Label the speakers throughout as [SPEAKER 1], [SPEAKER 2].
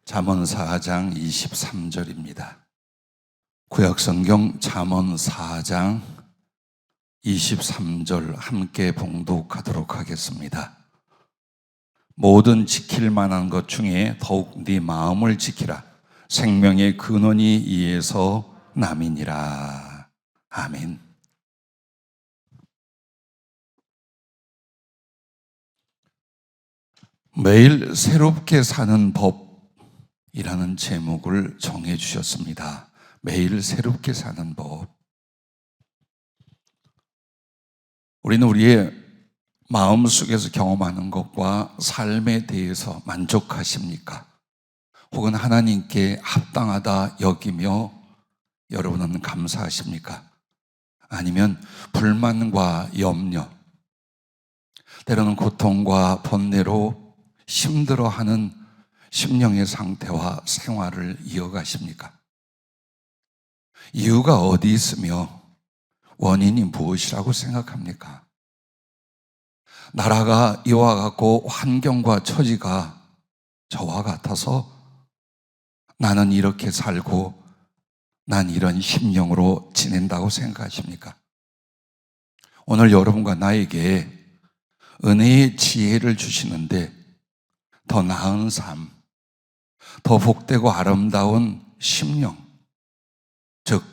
[SPEAKER 1] 잠언 4장 23절입니다. 구약성경 잠언 4장 23절 함께 봉독하도록 하겠습니다. 모든 지킬 만한 것 중에 더욱 네 마음을 지키라. 생명의 근원이 이에서 남이니라. 아멘. 매일 새롭게 사는 법이라는 제목을 정해 주셨습니다. 매일 새롭게 사는 법. 우리는 우리의 마음속에서 경험하는 것과 삶에 대해서 만족하십니까? 혹은 하나님께 합당하다 여기며 여러분은 감사하십니까? 아니면 불만과 염려, 때로는 고통과 번뇌로 힘들어하는 심령의 상태와 생활을 이어가십니까? 이유가 어디 있으며 원인이 무엇이라고 생각합니까? 나라가 이와 같고 환경과 처지가 저와 같아서 나는 이렇게 살고 난 이런 심령으로 지낸다고 생각하십니까? 오늘 여러분과 나에게 은혜의 지혜를 주시는데 더 나은 삶, 더 복되고 아름다운 심령, 즉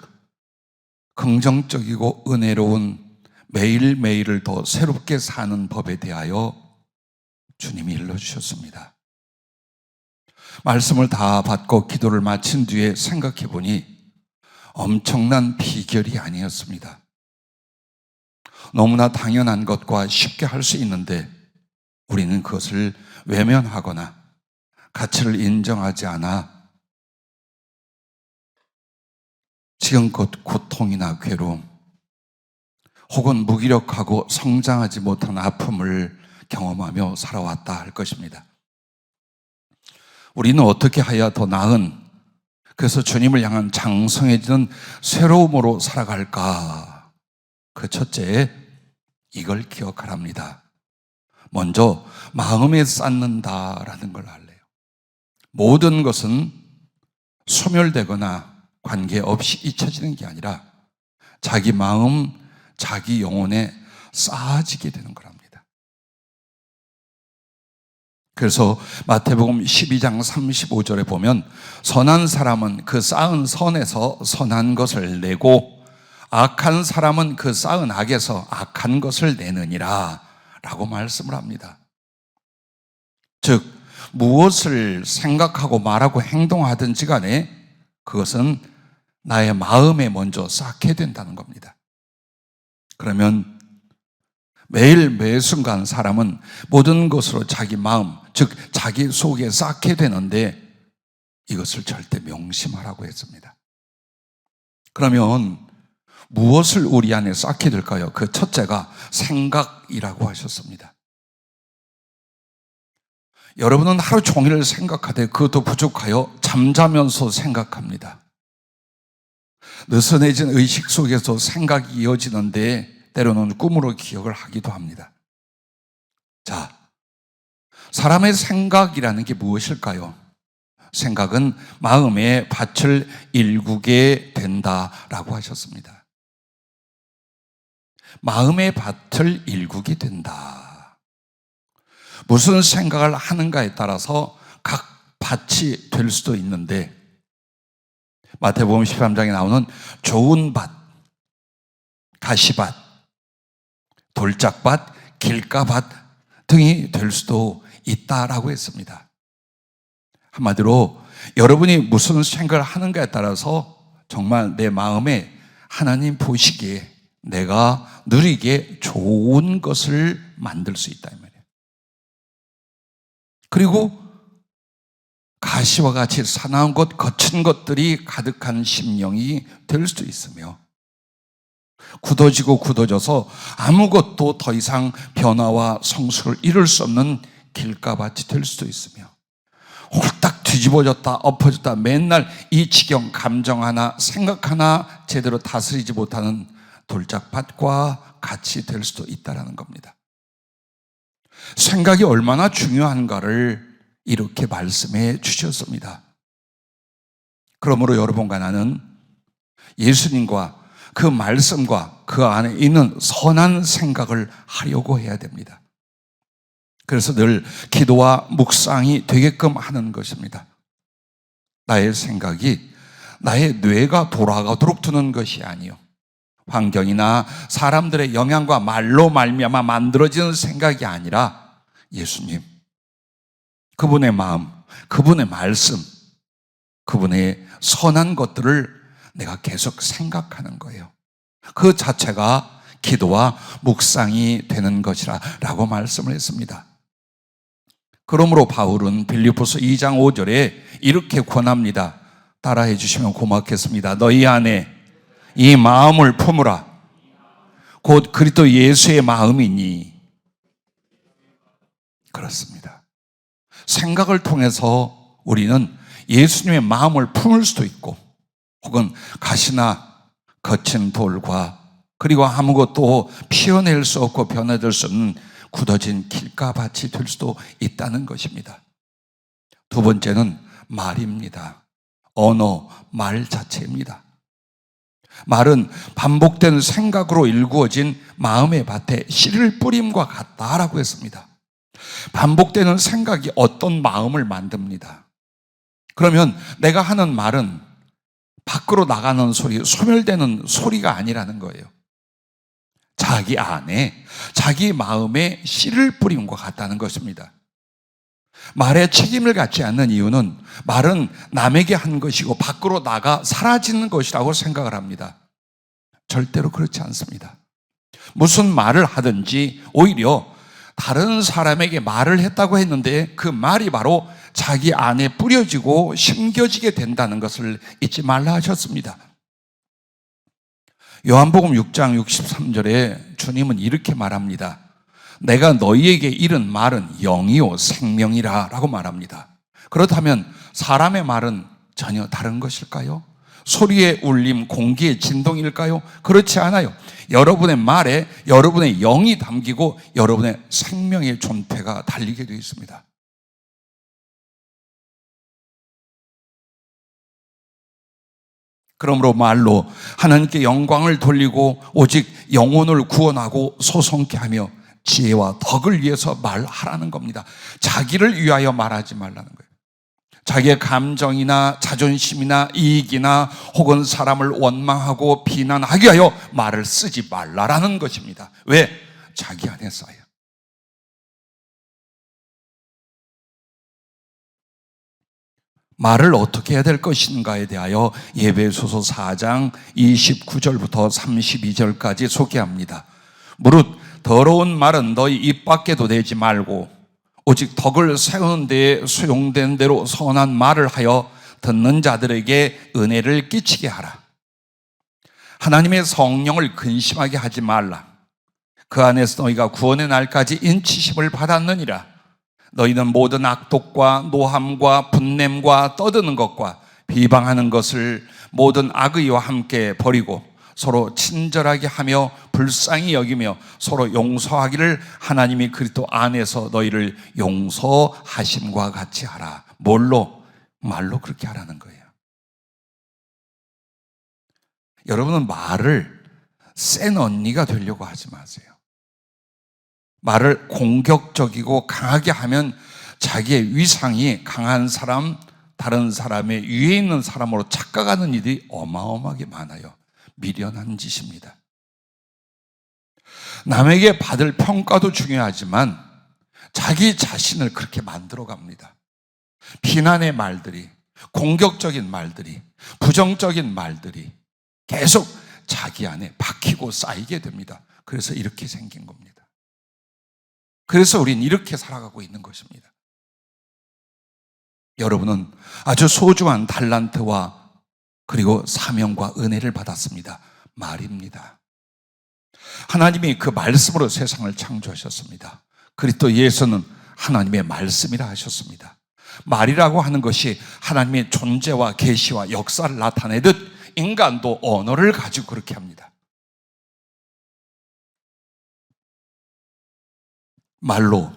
[SPEAKER 1] 긍정적이고 은혜로운 매일매일을 더 새롭게 사는 법에 대하여 주님이 일러주셨습니다. 말씀을 다 받고 기도를 마친 뒤에 생각해 보니 엄청난 비결이 아니었습니다. 너무나 당연한 것과 쉽게 할 수 있는데 우리는 그것을 외면하거나 가치를 인정하지 않아 지금껏 고통이나 괴로움 혹은 무기력하고 성장하지 못한 아픔을 경험하며 살아왔다 할 것입니다. 우리는 어떻게 해야 더 나은, 그래서 주님을 향한 장성해지는 새로움으로 살아갈까? 그 첫째, 이걸 기억하랍니다. 먼저 마음에 쌓는다라는 걸 알래요. 모든 것은 소멸되거나 관계없이 잊혀지는 게 아니라 자기 마음, 자기 영혼에 쌓아지게 되는 거랍니다. 그래서 마태복음 12장 35절에 보면 선한 사람은 그 쌓은 선에서 선한 것을 내고 악한 사람은 그 쌓은 악에서 악한 것을 내느니라 라고 말씀을 합니다. 즉 무엇을 생각하고 말하고 행동하든지 간에 그것은 나의 마음에 먼저 쌓게 된다는 겁니다. 그러면 매일 매순간 사람은 모든 것으로 자기 마음, 즉 자기 속에 쌓게 되는데 이것을 절대 명심하라고 했습니다. 그러면 무엇을 우리 안에 쌓게 될까요? 그 첫째가 생각이라고 하셨습니다. 여러분은 하루 종일 생각하되 그것도 부족하여 잠자면서 생각합니다. 느슨해진 의식 속에서 생각이 이어지는데 때로는 꿈으로 기억을 하기도 합니다. 자, 사람의 생각이라는 게 무엇일까요? 생각은 마음의 밭을 일구게 된다라고 하셨습니다. 마음의 밭을 일구게 된다. 무슨 생각을 하는가에 따라서 각 밭이 될 수도 있는데 마태복음 13장에 나오는 좋은 밭, 가시밭, 돌짝밭, 길가밭 등이 될 수도 있다라고 했습니다. 한마디로 여러분이 무슨 생각을 하는가에 따라서 정말 내 마음에 하나님 보시기에 내가 누리기에 좋은 것을 만들 수 있다 이 말이에요. 그리고 가시와 같이 사나운 것, 거친 것들이 가득한 심령이 될 수도 있으며 굳어지고 굳어져서 아무것도 더 이상 변화와 성숙을 이룰 수 없는 길가밭이 될 수도 있으며 홀딱 뒤집어졌다 엎어졌다 맨날 이 지경 감정 하나 생각 하나 제대로 다스리지 못하는 돌짝밭과 같이 될 수도 있다는 겁니다. 생각이 얼마나 중요한가를 이렇게 말씀해 주셨습니다. 그러므로 여러분과 나는 예수님과 그 말씀과 그 안에 있는 선한 생각을 하려고 해야 됩니다. 그래서 늘 기도와 묵상이 되게끔 하는 것입니다. 나의 생각이 나의 뇌가 돌아가도록 두는 것이 아니요, 환경이나 사람들의 영향과 말로 말미암아 만들어지는 생각이 아니라 예수님, 그분의 마음, 그분의 말씀, 그분의 선한 것들을 내가 계속 생각하는 거예요. 그 자체가 기도와 묵상이 되는 것이라 라고 말씀을 했습니다. 그러므로 바울은 빌립보서 2장 5절에 이렇게 권합니다. 따라해 주시면 고맙겠습니다. 너희 안에 이 마음을 품으라. 곧 그리스도 예수의 마음이니. 그렇습니다. 생각을 통해서 우리는 예수님의 마음을 품을 수도 있고, 혹은 가시나 거친 돌과 그리고 아무것도 피어낼 수 없고 변화될 수 없는 굳어진 길가밭이 될 수도 있다는 것입니다. 두 번째는 말입니다. 언어, 말 자체입니다. 말은 반복된 생각으로 일구어진 마음의 밭에 씨를 뿌림과 같다라고 했습니다. 반복되는 생각이 어떤 마음을 만듭니다. 그러면 내가 하는 말은 밖으로 나가는 소리, 소멸되는 소리가 아니라는 거예요. 자기 안에, 자기 마음에 씨를 뿌림과 같다는 것입니다. 말에 책임을 갖지 않는 이유는 말은 남에게 한 것이고 밖으로 나가 사라지는 것이라고 생각을 합니다. 절대로 그렇지 않습니다. 무슨 말을 하든지 오히려 다른 사람에게 말을 했다고 했는데 그 말이 바로 자기 안에 뿌려지고 심겨지게 된다는 것을 잊지 말라 하셨습니다. 요한복음 6장 63절에 주님은 이렇게 말합니다. 내가 너희에게 이른 말은 영이요 생명이라 라고 말합니다. 그렇다면 사람의 말은 전혀 다른 것일까요? 소리의 울림, 공기의 진동일까요? 그렇지 않아요. 여러분의 말에 여러분의 영이 담기고 여러분의 생명의 존재가 달리게 되어 있습니다. 그러므로 말로 하나님께 영광을 돌리고 오직 영혼을 구원하고 소송케 하며 지혜와 덕을 위해서 말하라는 겁니다. 자기를 위하여 말하지 말라는 거예요. 자기의 감정이나 자존심이나 이익이나 혹은 사람을 원망하고 비난하기 위하여 말을 쓰지 말라라는 것입니다. 왜? 자기 안에 써요. 말을 어떻게 해야 될 것인가에 대하여 에베소서 4장 29절부터 32절까지 소개합니다. 무릇 더러운 말은 너희 입 밖에도 내지 말고 오직 덕을 세우는 데에 소용된 대로 선한 말을 하여 듣는 자들에게 은혜를 끼치게 하라. 하나님의 성령을 근심하게 하지 말라. 그 안에서 너희가 구원의 날까지 인치심을 받았느니라. 너희는 모든 악독과 노함과 분냄과 떠드는 것과 비방하는 것을 모든 악의와 함께 버리고 서로 친절하게 하며 불쌍히 여기며 서로 용서하기를 하나님이 그리스도 안에서 너희를 용서하심과 같이 하라. 뭘로? 말로 그렇게 하라는 거예요. 여러분은 말을 센 언니가 되려고 하지 마세요. 말을 공격적이고 강하게 하면 자기의 위상이 강한 사람, 다른 사람의 위에 있는 사람으로 착각하는 일이 어마어마하게 많아요. 미련한 짓입니다. 남에게 받을 평가도 중요하지만 자기 자신을 그렇게 만들어 갑니다. 비난의 말들이, 공격적인 말들이, 부정적인 말들이 계속 자기 안에 박히고 쌓이게 됩니다. 그래서 이렇게 생긴 겁니다. 그래서 우린 이렇게 살아가고 있는 것입니다. 여러분은 아주 소중한 달란트와 그리고 사명과 은혜를 받았습니다. 말입니다. 하나님이 그 말씀으로 세상을 창조하셨습니다. 그리스도 예수는 하나님의 말씀이라 하셨습니다. 말이라고 하는 것이 하나님의 존재와 계시와 역사를 나타내듯 인간도 언어를 가지고 그렇게 합니다. 말로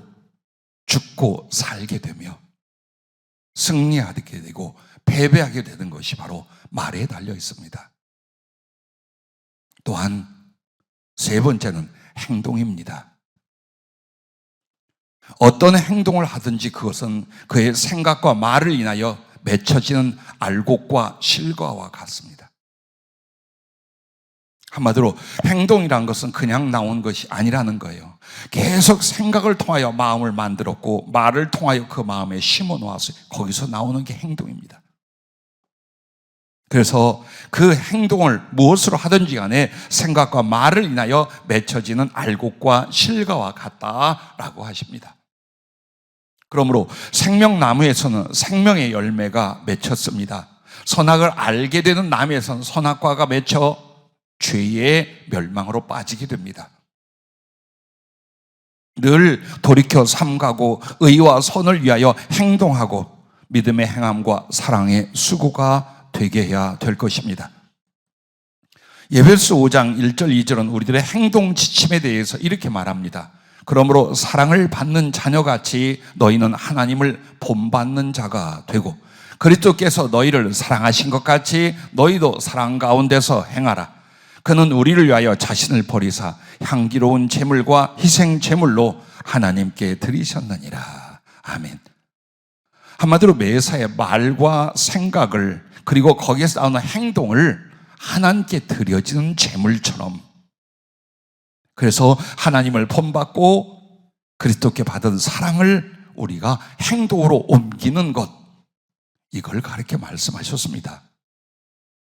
[SPEAKER 1] 죽고 살게 되며 승리하게 되고 패배하게 되는 것이 바로 말에 달려 있습니다. 또한 세 번째는 행동입니다. 어떤 행동을 하든지 그것은 그의 생각과 말을 인하여 맺혀지는 알곡과 실과와 같습니다. 한마디로 행동이란 것은 그냥 나온 것이 아니라는 거예요. 계속 생각을 통하여 마음을 만들었고 말을 통하여 그 마음에 심어 놓았어요. 거기서 나오는 게 행동입니다. 그래서 그 행동을 무엇으로 하든지 간에 생각과 말을 인하여 맺혀지는 알곡과 실과와 같다라고 하십니다. 그러므로 생명나무에서는 생명의 열매가 맺혔습니다. 선악을 알게 되는 나무에서는 선악과가 맺혀 죄의 멸망으로 빠지게 됩니다. 늘 돌이켜 삼가고 의와 선을 위하여 행동하고 믿음의 행함과 사랑의 수고가 되게 해야 될 것입니다. 에베소 5장 1절 2절은 우리들의 행동 지침에 대해서 이렇게 말합니다. 그러므로 사랑을 받는 자녀같이 너희는 하나님을 본받는 자가 되고 그리스도께서 너희를 사랑하신 것 같이 너희도 사랑 가운데서 행하라. 그는 우리를 위하여 자신을 버리사 향기로운 제물과 희생 제물로 하나님께 드리셨느니라. 아멘. 한마디로 매사의 말과 생각을 그리고 거기에서 나오는 행동을 하나님께 드려지는 제물처럼, 그래서 하나님을 본받고 그리스도께 받은 사랑을 우리가 행동으로 옮기는 것, 이걸 가르쳐 말씀하셨습니다.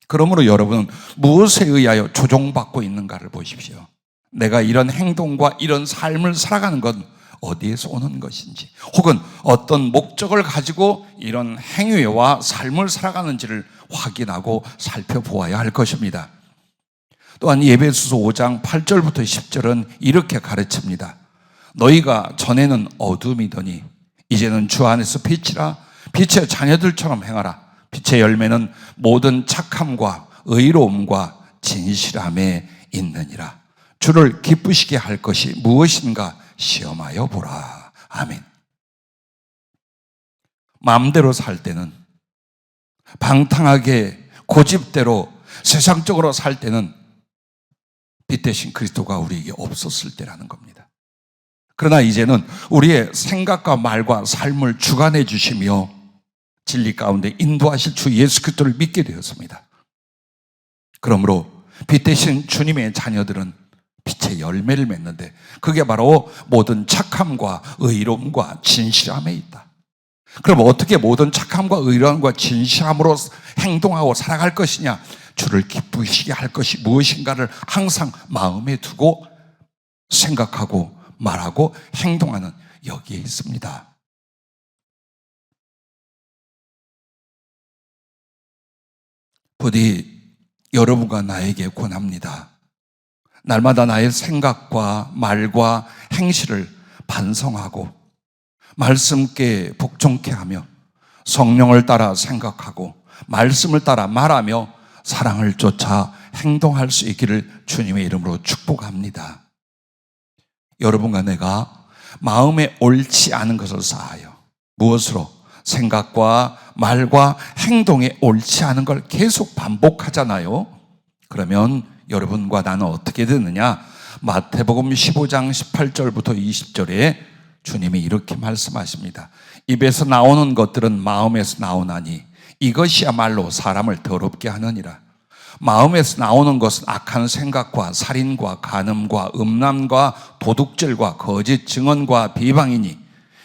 [SPEAKER 1] 그러므로 여러분은 무엇에 의하여 조종받고 있는가를 보십시오. 내가 이런 행동과 이런 삶을 살아가는 건 어디에서 오는 것인지, 혹은 어떤 목적을 가지고 이런 행위와 삶을 살아가는지를 확인하고 살펴보아야 할 것입니다. 또한 에베소서 5장 8절부터 10절은 이렇게 가르칩니다. 너희가 전에는 어둠이더니 이제는 주 안에서 빛이라. 빛의 자녀들처럼 행하라. 빛의 열매는 모든 착함과 의로움과 진실함에 있느니라. 주를 기쁘시게 할 것이 무엇인가 시험하여 보라. 아멘. 마음대로 살 때는, 방탕하게 고집대로 세상적으로 살 때는 빛 대신 그리스도가 우리에게 없었을 때라는 겁니다. 그러나 이제는 우리의 생각과 말과 삶을 주관해 주시며 진리 가운데 인도하실 주 예수 그리스도를 믿게 되었습니다. 그러므로 빛 대신 주님의 자녀들은 빛의 열매를 맺는데 그게 바로 모든 착함과 의로움과 진실함에 있다. 그럼 어떻게 모든 착함과 의로움과 진실함으로 행동하고 살아갈 것이냐? 주를 기쁘시게 할 것이 무엇인가를 항상 마음에 두고 생각하고 말하고 행동하는 여기에 있습니다. 부디 여러분과 나에게 권합니다. 날마다 나의 생각과 말과 행실을 반성하고 말씀께 복종케 하며 성령을 따라 생각하고 말씀을 따라 말하며 사랑을 쫓아 행동할 수 있기를 주님의 이름으로 축복합니다. 여러분과 내가 마음에 옳지 않은 것을 쌓아요. 무엇으로? 생각과 말과 행동에 옳지 않은 걸 계속 반복하잖아요. 그러면 여러분과 나는 어떻게 되느냐? 마태복음 15장 18절부터 20절에 주님이 이렇게 말씀하십니다. 입에서 나오는 것들은 마음에서 나오나니 이것이야말로 사람을 더럽게 하느니라. 마음에서 나오는 것은 악한 생각과 살인과 간음과 음란과 도둑질과 거짓 증언과 비방이니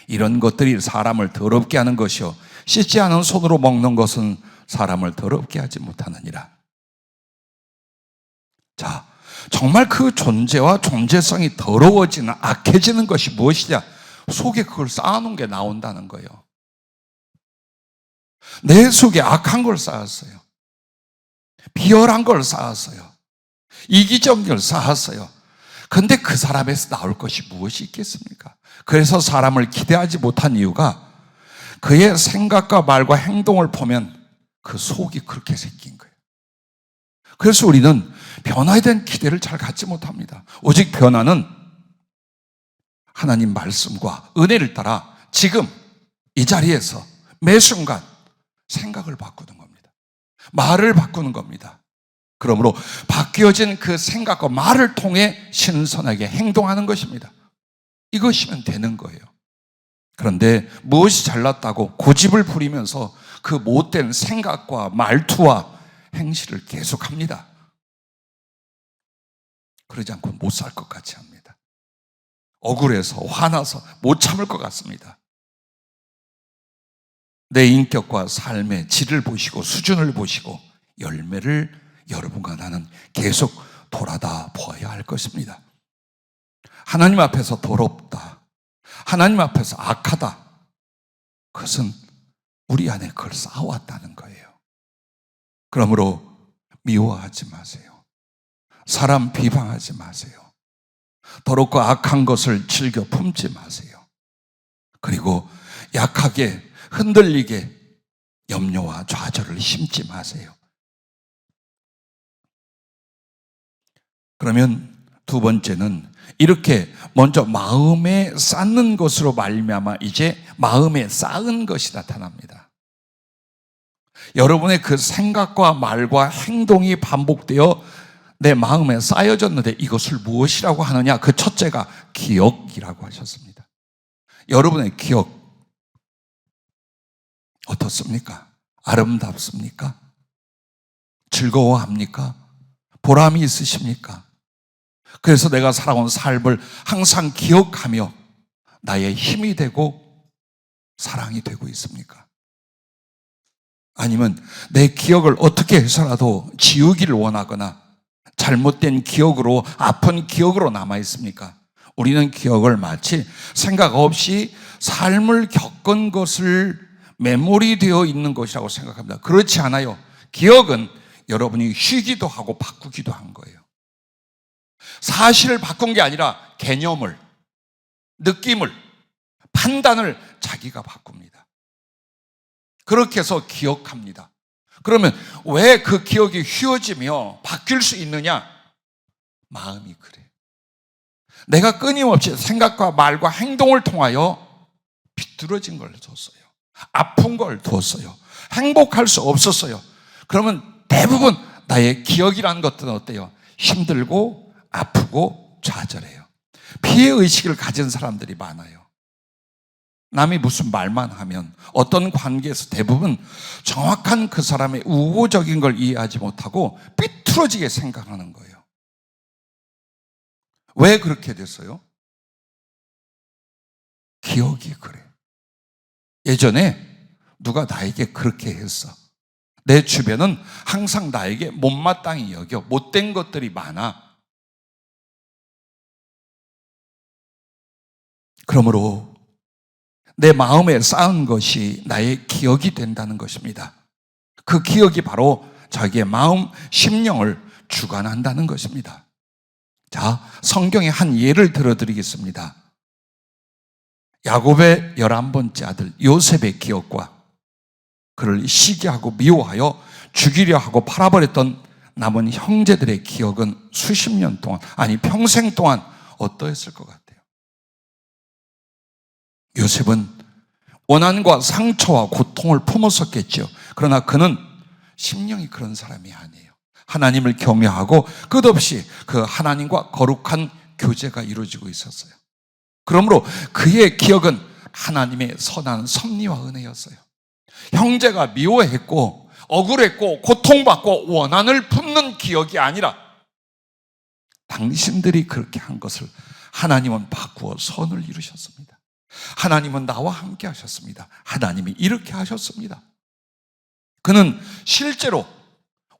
[SPEAKER 1] 이런 것들이 사람을 더럽게 하는 것이요 씻지 않은 손으로 먹는 것은 사람을 더럽게 하지 못하느니라. 자, 정말 그 존재와 존재성이 더러워지는, 악해지는 것이 무엇이냐? 속에 그걸 쌓아놓은 게 나온다는 거예요. 내 속에 악한 걸 쌓았어요. 비열한 걸 쌓았어요. 이기적인 걸 쌓았어요. 근데 그 사람에서 나올 것이 무엇이 있겠습니까? 그래서 사람을 기대하지 못한 이유가 그의 생각과 말과 행동을 보면 그 속이 그렇게 생긴 거예요. 그래서 우리는 변화에 대한 기대를 잘 갖지 못합니다. 오직 변화는 하나님 말씀과 은혜를 따라 지금 이 자리에서 매 순간 생각을 바꾸는 겁니다. 말을 바꾸는 겁니다. 그러므로 바뀌어진 그 생각과 말을 통해 신선하게 행동하는 것입니다. 이것이면 되는 거예요. 그런데 무엇이 잘났다고 고집을 부리면서 그 못된 생각과 말투와 행실을 계속합니다. 그러지 않고 못 살 것 같이 합니다. 억울해서 화나서 못 참을 것 같습니다. 내 인격과 삶의 질을 보시고 수준을 보시고 열매를 여러분과 나는 계속 돌아다 보아야 할 것입니다. 하나님 앞에서 더럽다, 하나님 앞에서 악하다, 그것은 우리 안에 그걸 쌓아왔다는 거예요. 그러므로 미워하지 마세요. 사람 비방하지 마세요. 더럽고 악한 것을 즐겨 품지 마세요. 그리고 약하게 흔들리게 염려와 좌절을 심지 마세요. 그러면 두 번째는 이렇게 먼저 마음에 쌓는 것으로 말미암아 이제 마음에 쌓은 것이 나타납니다. 여러분의 그 생각과 말과 행동이 반복되어 내 마음에 쌓여졌는데 이것을 무엇이라고 하느냐? 그 첫째가 기억이라고 하셨습니다. 여러분의 기억 어떻습니까? 아름답습니까? 즐거워합니까? 보람이 있으십니까? 그래서 내가 살아온 삶을 항상 기억하며 나의 힘이 되고 사랑이 되고 있습니까? 아니면 내 기억을 어떻게 해서라도 지우기를 원하거나 잘못된 기억으로, 아픈 기억으로 남아 있습니까? 우리는 기억을 마치 생각 없이 삶을 겪은 것을 메모리 되어 있는 것이라고 생각합니다. 그렇지 않아요. 기억은 여러분이 쉬기도 하고 바꾸기도 한 거예요. 사실을 바꾼 게 아니라 개념을, 느낌을, 판단을 자기가 바꿉니다. 그렇게 해서 기억합니다. 그러면 왜 그 기억이 휘어지며 바뀔 수 있느냐? 마음이 그래요. 내가 끊임없이 생각과 말과 행동을 통하여 비뚤어진 걸 뒀어요. 아픈 걸 두었어요. 행복할 수 없었어요. 그러면 대부분 나의 기억이라는 것들은 어때요? 힘들고 아프고 좌절해요. 피해의식을 가진 사람들이 많아요. 남이 무슨 말만 하면 어떤 관계에서 대부분 정확한 그 사람의 우호적인 걸 이해하지 못하고 삐뚤어지게 생각하는 거예요. 왜 그렇게 됐어요? 기억이 그래. 예전에 누가 나에게 그렇게 했어. 내 주변은 항상 나에게 못마땅히 여겨. 못된 것들이 많아. 그러므로 내 마음에 쌓은 것이 나의 기억이 된다는 것입니다. 그 기억이 바로 자기의 마음, 심령을 주관한다는 것입니다. 자, 성경의 한 예를 들어드리겠습니다. 야곱의 11번째 아들 요셉의 기억과 그를 시기하고 미워하여 죽이려 하고 팔아버렸던 남은 형제들의 기억은 수십 년 동안, 아니 평생 동안 어떠했을 것 같아요? 요셉은 원한과 상처와 고통을 품었었겠죠. 그러나 그는 심령이 그런 사람이 아니에요. 하나님을 경외하고 끝없이 그 하나님과 거룩한 교제가 이루어지고 있었어요. 그러므로 그의 기억은 하나님의 선한 섭리와 은혜였어요. 형제가 미워했고 억울했고 고통받고 원한을 품는 기억이 아니라 당신들이 그렇게 한 것을 하나님은 바꾸어 선을 이루셨습니다. 하나님은 나와 함께 하셨습니다. 하나님이 이렇게 하셨습니다. 그는 실제로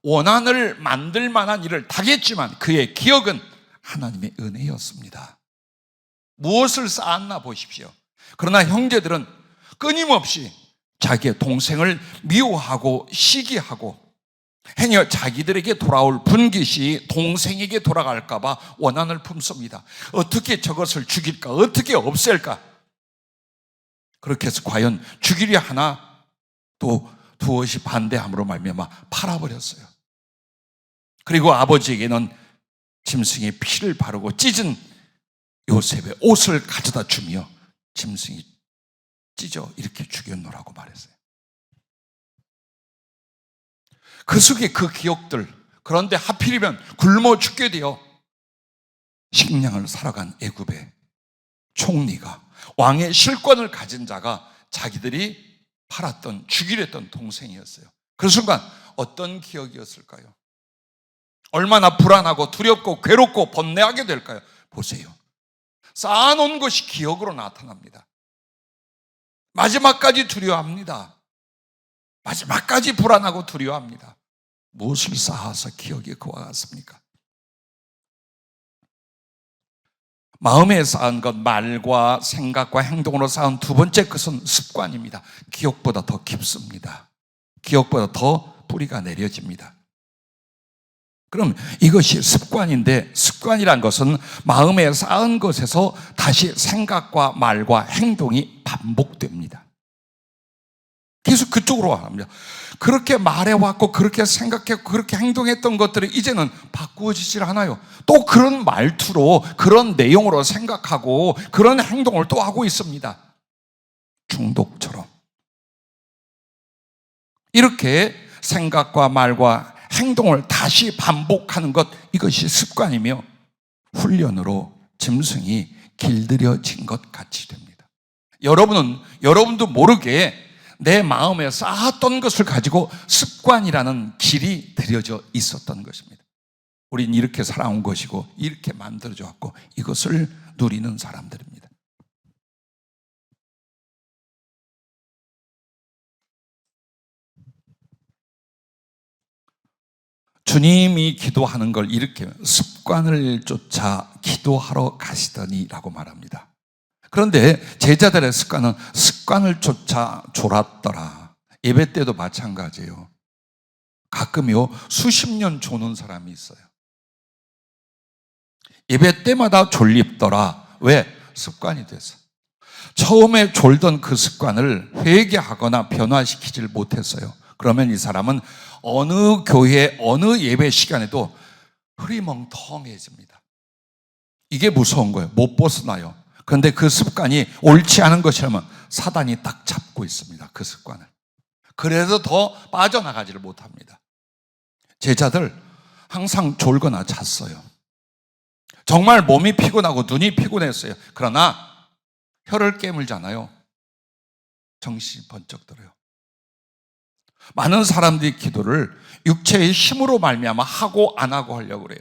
[SPEAKER 1] 원한을 만들 만한 일을 당했지만 그의 기억은 하나님의 은혜였습니다. 무엇을 쌓았나 보십시오. 그러나 형제들은 끊임없이 자기의 동생을 미워하고 시기하고 행여 자기들에게 돌아올 분깃이 동생에게 돌아갈까 봐 원한을 품습니다. 어떻게 저것을 죽일까? 어떻게 없앨까? 그렇게 해서 과연 죽이려 하나 또 두엇이 반대함으로 말미암아 팔아버렸어요. 그리고 아버지에게는 짐승의 피를 바르고 찢은 요셉의 옷을 가져다 주며 짐승이 찢어 이렇게 죽였노라고 말했어요. 그 속에 그 기억들, 그런데 하필이면 굶어 죽게 되어 식량을 살아간 애굽의 총리가, 왕의 실권을 가진 자가 자기들이 팔았던, 죽이려 했던 동생이었어요. 그 순간 어떤 기억이었을까요? 얼마나 불안하고 두렵고 괴롭고 번뇌하게 될까요? 보세요. 쌓아놓은 것이 기억으로 나타납니다. 마지막까지 두려워합니다. 마지막까지 불안하고 두려워합니다. 무엇을 쌓아서 기억이 그와 같습니까? 마음에 쌓은 것, 말과 생각과 행동으로 쌓은 두 번째 것은 습관입니다. 기억보다 더 깊습니다. 기억보다 더 뿌리가 내려집니다. 그럼 이것이 습관인데, 습관이란 것은 마음에 쌓은 것에서 다시 생각과 말과 행동이 반복됩니다. 계속 그쪽으로 갑니다. 그렇게 말해왔고 그렇게 생각했고 그렇게 행동했던 것들이 이제는 바꾸어지질 않아요. 또 그런 말투로, 그런 내용으로 생각하고 그런 행동을 또 하고 있습니다. 중독처럼. 이렇게 생각과 말과 행동을 다시 반복하는 것, 이것이 습관이며 훈련으로 짐승이 길들여진 것 같이 됩니다. 여러분도 모르게 내 마음에 쌓았던 것을 가지고 습관이라는 길이 들여져 있었던 것입니다. 우린 이렇게 살아온 것이고 이렇게 만들어져 왔고 이것을 누리는 사람들입니다. 주님이 기도하는 걸 이렇게 습관을 쫓아 기도하러 가시더니 라고 말합니다. 그런데 제자들의 습관은 습관을 쫓아 졸았더라. 예배 때도 마찬가지예요. 가끔요 수십 년 조는 사람이 있어요. 예배 때마다 졸립더라. 왜? 습관이 돼서. 처음에 졸던 그 습관을 회개하거나 변화시키질 못했어요. 그러면 이 사람은 어느 교회, 어느 예배 시간에도 흐리멍텅해집니다. 이게 무서운 거예요. 못 벗어나요. 그런데 그 습관이 옳지 않은 것이라면 사단이 딱 잡고 있습니다. 그 습관을. 그래서 더 빠져나가지를 못합니다. 제자들 항상 졸거나 잤어요. 정말 몸이 피곤하고 눈이 피곤했어요. 그러나 혀를 깨물잖아요. 정신이 번쩍 들어요. 많은 사람들이 기도를 육체의 힘으로 말미암아 하고 안 하고 하려고 그래요.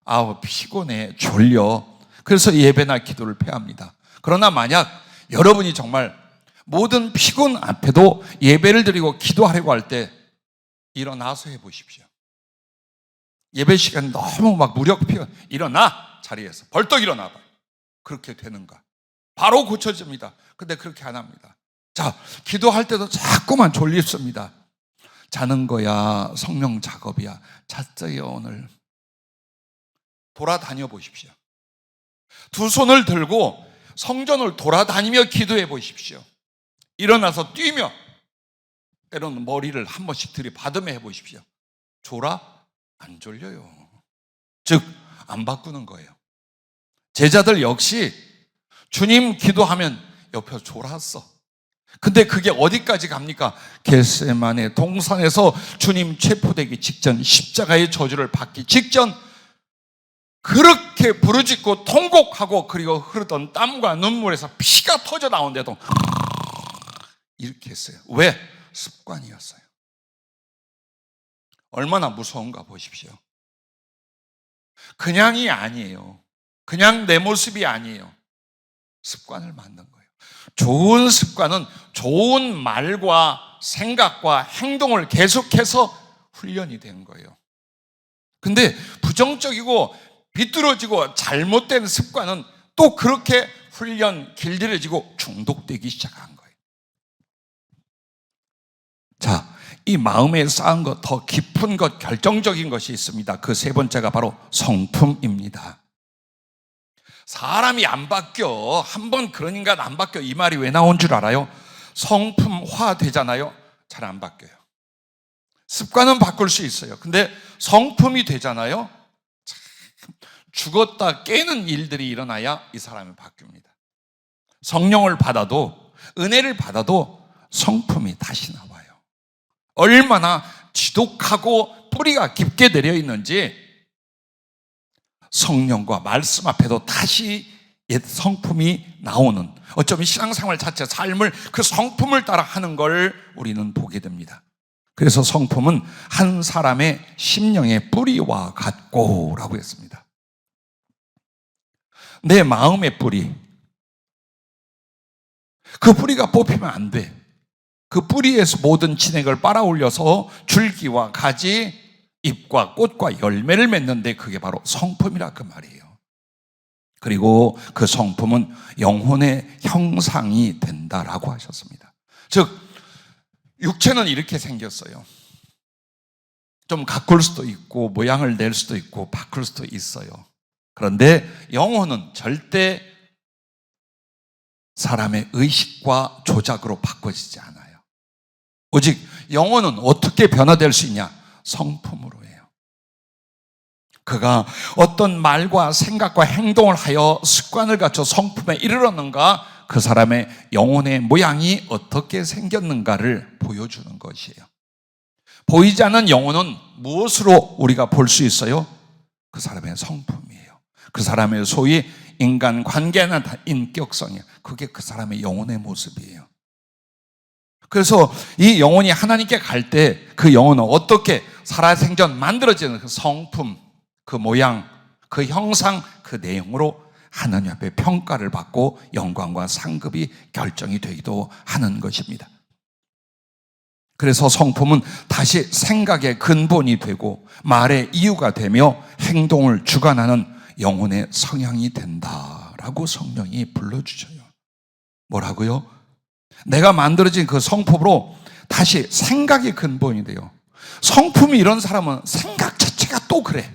[SPEAKER 1] 아우 피곤해, 졸려. 그래서 예배나 기도를 패합니다. 그러나 만약 여러분이 정말 모든 피곤 앞에도 예배를 드리고 기도하려고 할 때 일어나서 해보십시오. 예배 시간 너무 막 무력 피곤, 일어나, 자리에서 벌떡 일어나 봐. 그렇게 되는가? 바로 고쳐집니다. 근데 그렇게 안 합니다. 자, 기도할 때도 자꾸만 졸립습니다. 자는 거야, 성령 작업이야. 잤어요 오늘. 돌아다녀 보십시오. 두 손을 들고 성전을 돌아다니며 기도해 보십시오. 일어나서 뛰며 때로는 머리를 한 번씩 들이받으며 해보십시오. 졸아? 안 졸려요. 즉 안 바꾸는 거예요. 제자들 역시 주님 기도하면 옆에서 졸았어. 근데 그게 어디까지 갑니까? 겟세마네 동산에서 주님 체포되기 직전, 십자가의 저주를 받기 직전 그렇게 부르짖고 통곡하고 그리고 흐르던 땀과 눈물에서 피가 터져 나오는데도 이렇게 했어요. 왜? 습관이었어요. 얼마나 무서운가 보십시오. 그냥이 아니에요. 그냥 내 모습이 아니에요. 습관을 만든 거예요. 좋은 습관은 좋은 말과 생각과 행동을 계속해서 훈련이 된 거예요. 근데 부정적이고 비뚤어지고 잘못된 습관은 또 그렇게 훈련 길들여지고 중독되기 시작한 거예요. 자, 이 마음에 쌓은 것, 더 깊은 것, 결정적인 것이 있습니다. 그 세 번째가 바로 성품입니다. 사람이 안 바뀌어. 한번 그런 인간 안 바뀌어. 이 말이 왜 나온 줄 알아요? 성품화 되잖아요. 잘 안 바뀌어요. 습관은 바꿀 수 있어요. 근데 성품이 되잖아요. 죽었다 깨는 일들이 일어나야 이 사람이 바뀝니다. 성령을 받아도, 은혜를 받아도 성품이 다시 나와요. 얼마나 지독하고 뿌리가 깊게 내려 있는지 성령과 말씀 앞에도 다시 옛 성품이 나오는, 어쩌면 신앙생활 자체, 삶을 그 성품을 따라 하는 걸 우리는 보게 됩니다. 그래서 성품은 한 사람의 심령의 뿌리와 같고 라고 했습니다. 내 마음의 뿌리, 그 뿌리가 뽑히면 안 돼. 그 뿌리에서 모든 진액을 빨아올려서 줄기와 가지, 잎과 꽃과 열매를 맺는데 그게 바로 성품이라 그 말이에요. 그리고 그 성품은 영혼의 형상이 된다라고 하셨습니다. 즉 육체는 이렇게 생겼어요. 좀 가꿀 수도 있고 모양을 낼 수도 있고 바꿀 수도 있어요. 그런데 영혼은 절대 사람의 의식과 조작으로 바꿔지지 않아요. 오직 영혼은 어떻게 변화될 수 있냐? 성품으로 해요. 그가 어떤 말과 생각과 행동을 하여 습관을 갖춰 성품에 이르렀는가, 그 사람의 영혼의 모양이 어떻게 생겼는가를 보여주는 것이에요. 보이지 않는 영혼은 무엇으로 우리가 볼 수 있어요? 그 사람의 성품이에요. 그 사람의 소위 인간관계나 인격성이에요. 그게 그 사람의 영혼의 모습이에요. 그래서 이 영혼이 하나님께 갈 때 그 영혼은 어떻게 살아생전 만들어지는 그 성품, 그 모양, 그 형상, 그 내용으로 하나님 앞에 평가를 받고 영광과 상급이 결정이 되기도 하는 것입니다. 그래서 성품은 다시 생각의 근본이 되고 말의 이유가 되며 행동을 주관하는 영혼의 성향이 된다라고 성령이 불러주셔요. 뭐라고요? 내가 만들어진 그 성품으로 다시 생각의 근본이 돼요. 성품이 이런 사람은 생각 자체가 또 그래.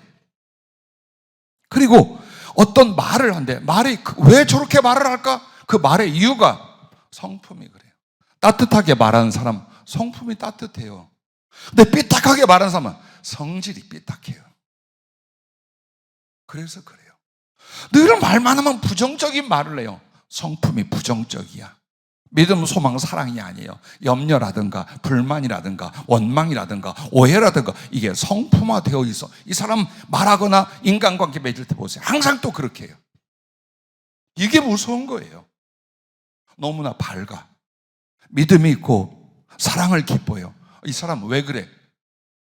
[SPEAKER 1] 그리고 어떤 말을 한대. 말이 왜 저렇게 말을 할까? 그 말의 이유가 성품이 그래요. 따뜻하게 말하는 사람 성품이 따뜻해요. 근데 삐딱하게 말하는 사람은 성질이 삐딱해요. 그래서 그래요. 늘 말만 하면 부정적인 말을 해요. 성품이 부정적이야. 믿음, 소망, 사랑이 아니에요. 염려라든가 불만이라든가 원망이라든가 오해라든가 이게 성품화되어 있어. 이 사람 말하거나 인간관계 맺을 때 보세요. 항상 또 그렇게 해요. 이게 무서운 거예요. 너무나 밝아. 믿음이 있고 사랑을 기뻐해요. 이 사람 왜 그래?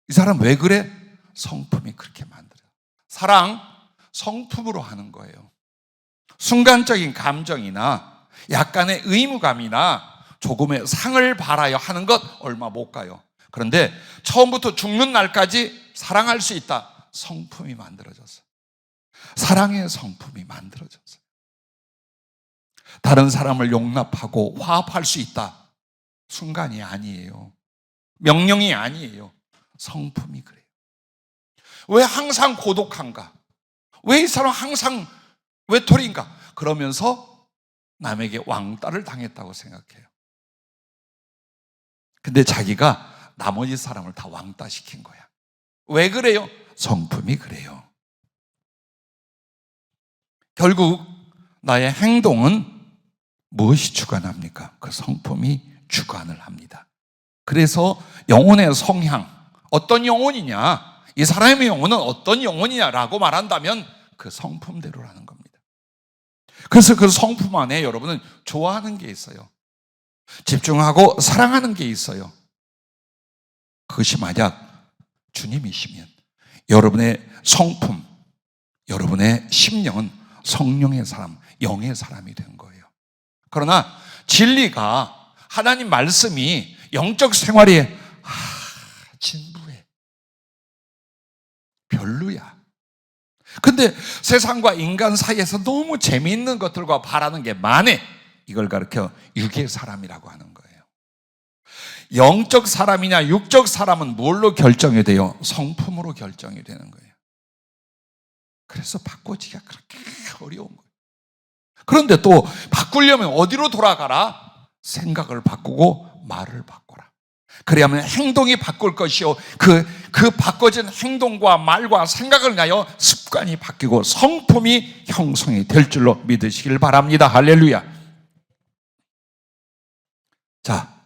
[SPEAKER 1] 이 사람 왜 그래? 성품이 그렇게 만들어요. 사랑, 성품으로 하는 거예요. 순간적인 감정이나 약간의 의무감이나 조금의 상을 바라여 하는 것 얼마 못 가요. 그런데 처음부터 죽는 날까지 사랑할 수 있다. 성품이 만들어졌어요. 사랑의 성품이 만들어졌어요. 다른 사람을 용납하고 화합할 수 있다. 순간이 아니에요. 명령이 아니에요. 성품이 그래요. 왜 항상 고독한가? 왜 이 사람 항상 외톨이인가? 그러면서 남에게 왕따를 당했다고 생각해요. 근데 자기가 나머지 사람을 다 왕따시킨 거야. 왜 그래요? 성품이 그래요. 결국 나의 행동은 무엇이 주관합니까? 그 성품이 주관을 합니다. 그래서 영혼의 성향, 어떤 영혼이냐, 이 사람의 영혼은 어떤 영혼이냐라고 말한다면 그 성품대로라는 겁니다. 그래서 그 성품 안에 여러분은 좋아하는 게 있어요. 집중하고 사랑하는 게 있어요. 그것이 만약 주님이시면 여러분의 성품, 여러분의 심령은 성령의 사람, 영의 사람이 된 거예요. 그러나 진리가, 하나님 말씀이 영적 생활에 진부해, 별로야. 근데 세상과 인간 사이에서 너무 재미있는 것들과 바라는 게 많아. 이걸 가르쳐 육의 사람이라고 하는 거예요. 영적 사람이냐 육적 사람은 뭘로 결정이 돼요? 성품으로 결정이 되는 거예요. 그래서 바꿔지기가 그렇게 어려운 거예요. 그런데 또 바꾸려면 어디로 돌아가라? 생각을 바꾸고 말을 바꿔라. 그래야만 행동이 바꿀 것이요, 그 바꿔진 행동과 말과 생각을 위하여 습관이 바뀌고 성품이 형성이 될 줄로 믿으시길 바랍니다. 할렐루야. 자,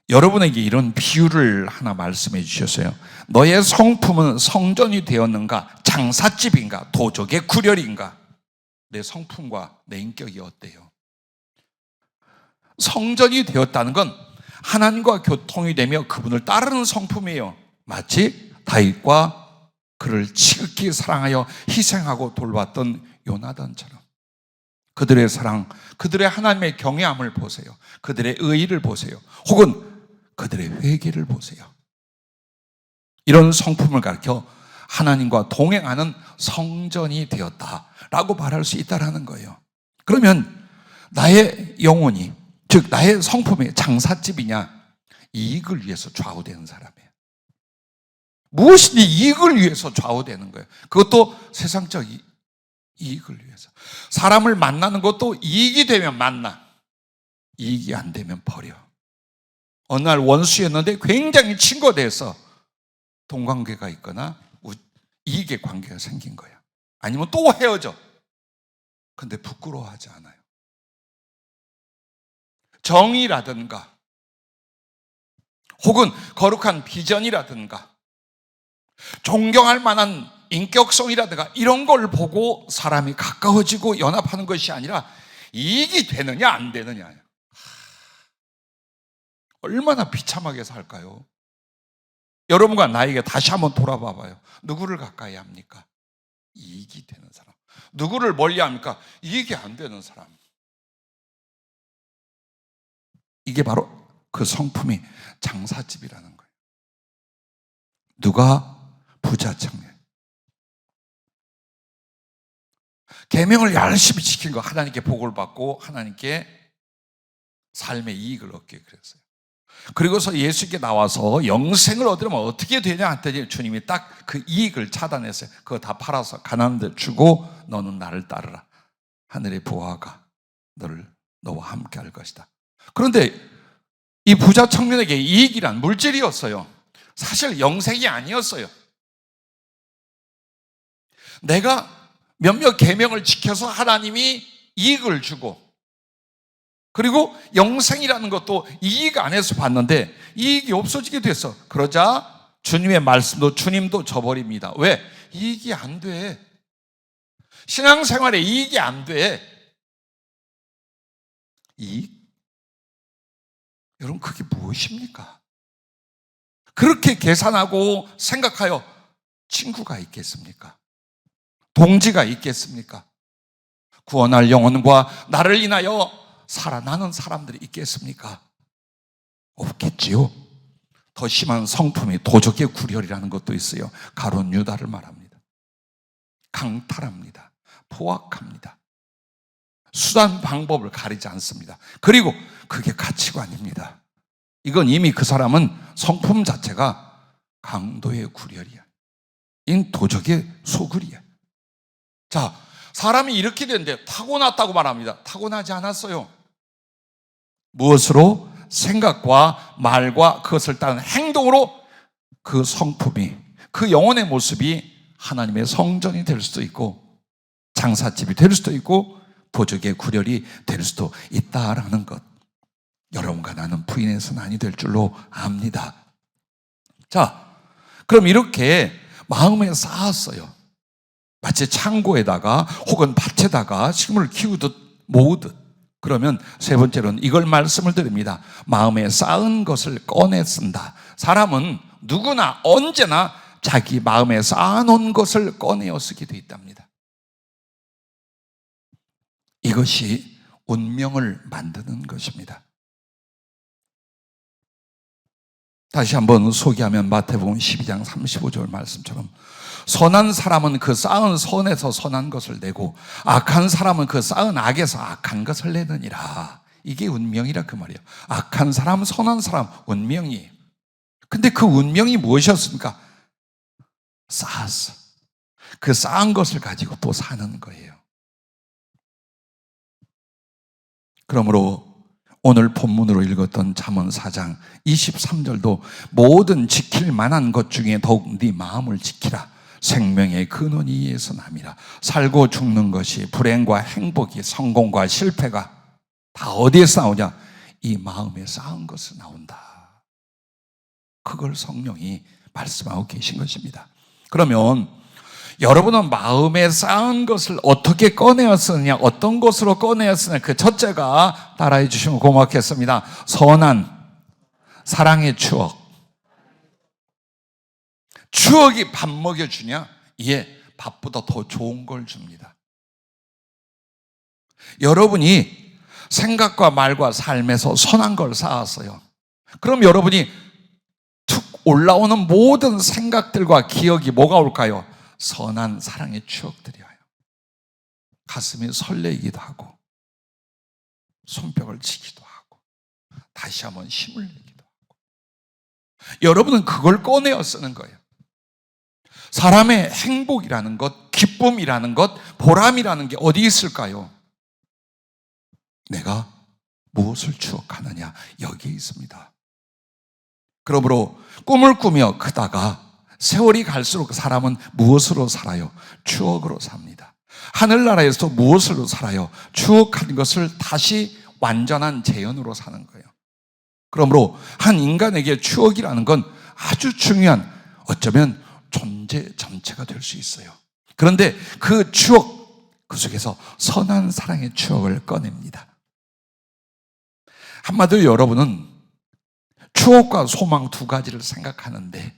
[SPEAKER 1] 여러분에게 이런 비유를 하나 말씀해 주셨어요. 너의 성품은 성전이 되었는가? 장삿집인가? 도적의 구렬인가? 내 성품과 내 인격이 어때요? 성전이 되었다는 건 하나님과 교통이 되며 그분을 따르는 성품이에요. 마치 다윗과 그를 지극히 사랑하여 희생하고 돌봤던 요나단처럼. 그들의 사랑, 그들의 하나님의 경외함을 보세요. 그들의 의의를 보세요. 혹은 그들의 회개를 보세요. 이런 성품을 가르쳐 하나님과 동행하는 성전이 되었다라고 말할 수 있다는 거예요. 그러면 나의 영혼이, 즉 나의 성품이 장삿집이냐? 이익을 위해서 좌우되는 사람이에요. 무엇이든지 이익을 위해서 좌우되는 거예요. 그것도 세상적 이익을 위해서. 사람을 만나는 것도 이익이 되면 만나, 이익이 안 되면 버려. 어느 날 원수였는데 굉장히 친구가 돼서 동관계가 있거나 이익의 관계가 생긴 거야. 아니면 또 헤어져. 근데 부끄러워하지 않아요. 정의라든가 혹은 거룩한 비전이라든가 존경할 만한 인격성이라든가 이런 걸 보고 사람이 가까워지고 연합하는 것이 아니라 이익이 되느냐 안 되느냐. 얼마나 비참하게 살까요? 여러분과 나에게 다시 한번 돌아봐 봐요. 누구를 가까이 합니까? 이익이 되는 사람. 누구를 멀리 합니까? 이익이 안 되는 사람. 이게 바로 그 성품이 장사집이라는 거예요. 누가 부자 청년. 계명을 열심히 지킨 거 하나님께 복을 받고 하나님께 삶의 이익을 얻게 그랬어요. 그리고서 예수께 나와서 영생을 얻으려면 어떻게 되냐 했더니 주님이 딱 그 이익을 차단했어요. 그거 다 팔아서 가난한 데 주고 너는 나를 따르라. 하늘의 보화가 너와 함께 할 것이다. 그런데 이 부자 청년에게 이익이란 물질이었어요. 사실 영생이 아니었어요. 내가 몇몇 계명을 지켜서 하나님이 이익을 주고 그리고 영생이라는 것도 이익 안에서 받는데 이익이 없어지게 됐어. 그러자 주님의 말씀도 주님도 저버립니다. 왜? 이익이 안 돼. 신앙생활에 이익이 안 돼. 이익? 여러분 그게 무엇입니까? 그렇게 계산하고 생각하여 친구가 있겠습니까? 동지가 있겠습니까? 구원할 영혼과 나를 인하여 살아나는 사람들이 있겠습니까? 없겠지요. 더 심한 성품이 도적의 구렬이라는 것도 있어요. 가룟 유다를 말합니다. 강탈합니다. 포악합니다. 수단 방법을 가리지 않습니다. 그리고 그게 가치관입니다. 이건 이미 그 사람은 성품 자체가 강도의 구렬이야. 이 도적의 소굴이야. 자, 사람이 이렇게 되는데 타고났다고 말합니다. 타고나지 않았어요. 무엇으로? 생각과 말과 그것을 따른 행동으로 그 성품이, 그 영혼의 모습이 하나님의 성전이 될 수도 있고 장사집이 될 수도 있고 도적의 구렬이 될 수도 있다라는 것. 여러분과 나는 부인해서는 아니 될 줄로 압니다. 자, 그럼 이렇게 마음에 쌓았어요. 마치 창고에다가 혹은 밭에다가 식물을 키우듯 모으듯. 그러면 세 번째로는 이걸 말씀을 드립니다. 마음에 쌓은 것을 꺼내 쓴다. 사람은 누구나 언제나 자기 마음에 쌓아놓은 것을 꺼내어 쓰게 돼 있답니다. 이것이 운명을 만드는 것입니다. 다시 한번 소개하면 마태복음 12장 35절 말씀처럼 선한 사람은 그 쌓은 선에서 선한 것을 내고 악한 사람은 그 쌓은 악에서 악한 것을 내느니라. 이게 운명이라 그 말이에요. 악한 사람, 선한 사람, 운명이. 근데 그 운명이 무엇이었습니까? 쌓았어. 그 쌓은 것을 가지고 또 사는 거예요. 그러므로 오늘 본문으로 읽었던 잠언 4장 23절도 모든 지킬 만한 것 중에 더욱 네 마음을 지키라. 생명의 근원이 이에서 남이라. 살고 죽는 것이, 불행과 행복이, 성공과 실패가 다 어디에서 나오냐? 이 마음에 쌓은 것을 나온다. 그걸 성령이 말씀하고 계신 것입니다. 그러면 여러분은 마음에 쌓은 것을 어떻게 꺼내었느냐, 어떤 것으로 꺼내었느냐, 그 첫째가 따라해 주시면 고맙겠습니다. 선한 사랑의 추억. 추억이 밥 먹여주냐? 예, 밥보다 더 좋은 걸 줍니다. 여러분이 생각과 말과 삶에서 선한 걸 쌓았어요. 그럼 여러분이 툭 올라오는 모든 생각들과 기억이 뭐가 올까요? 선한 사랑의 추억들이에요. 가슴이 설레기도 하고 손뼉을 치기도 하고 다시 한번 힘을 내기도 하고. 여러분은 그걸 꺼내어 쓰는 거예요. 사람의 행복이라는 것, 기쁨이라는 것, 보람이라는 게 어디 있을까요? 내가 무엇을 추억하느냐, 여기에 있습니다. 그러므로 꿈을 꾸며 크다가 세월이 갈수록 사람은 무엇으로 살아요? 추억으로 삽니다. 하늘나라에서 무엇으로 살아요? 추억한 것을 다시 완전한 재현으로 사는 거예요. 그러므로 한 인간에게 추억이라는 건 아주 중요한, 어쩌면 존재 전체가 될 수 있어요. 그런데 그 추억, 그 속에서 선한 사랑의 추억을 꺼냅니다. 한마디로 여러분은 추억과 소망 두 가지를 생각하는데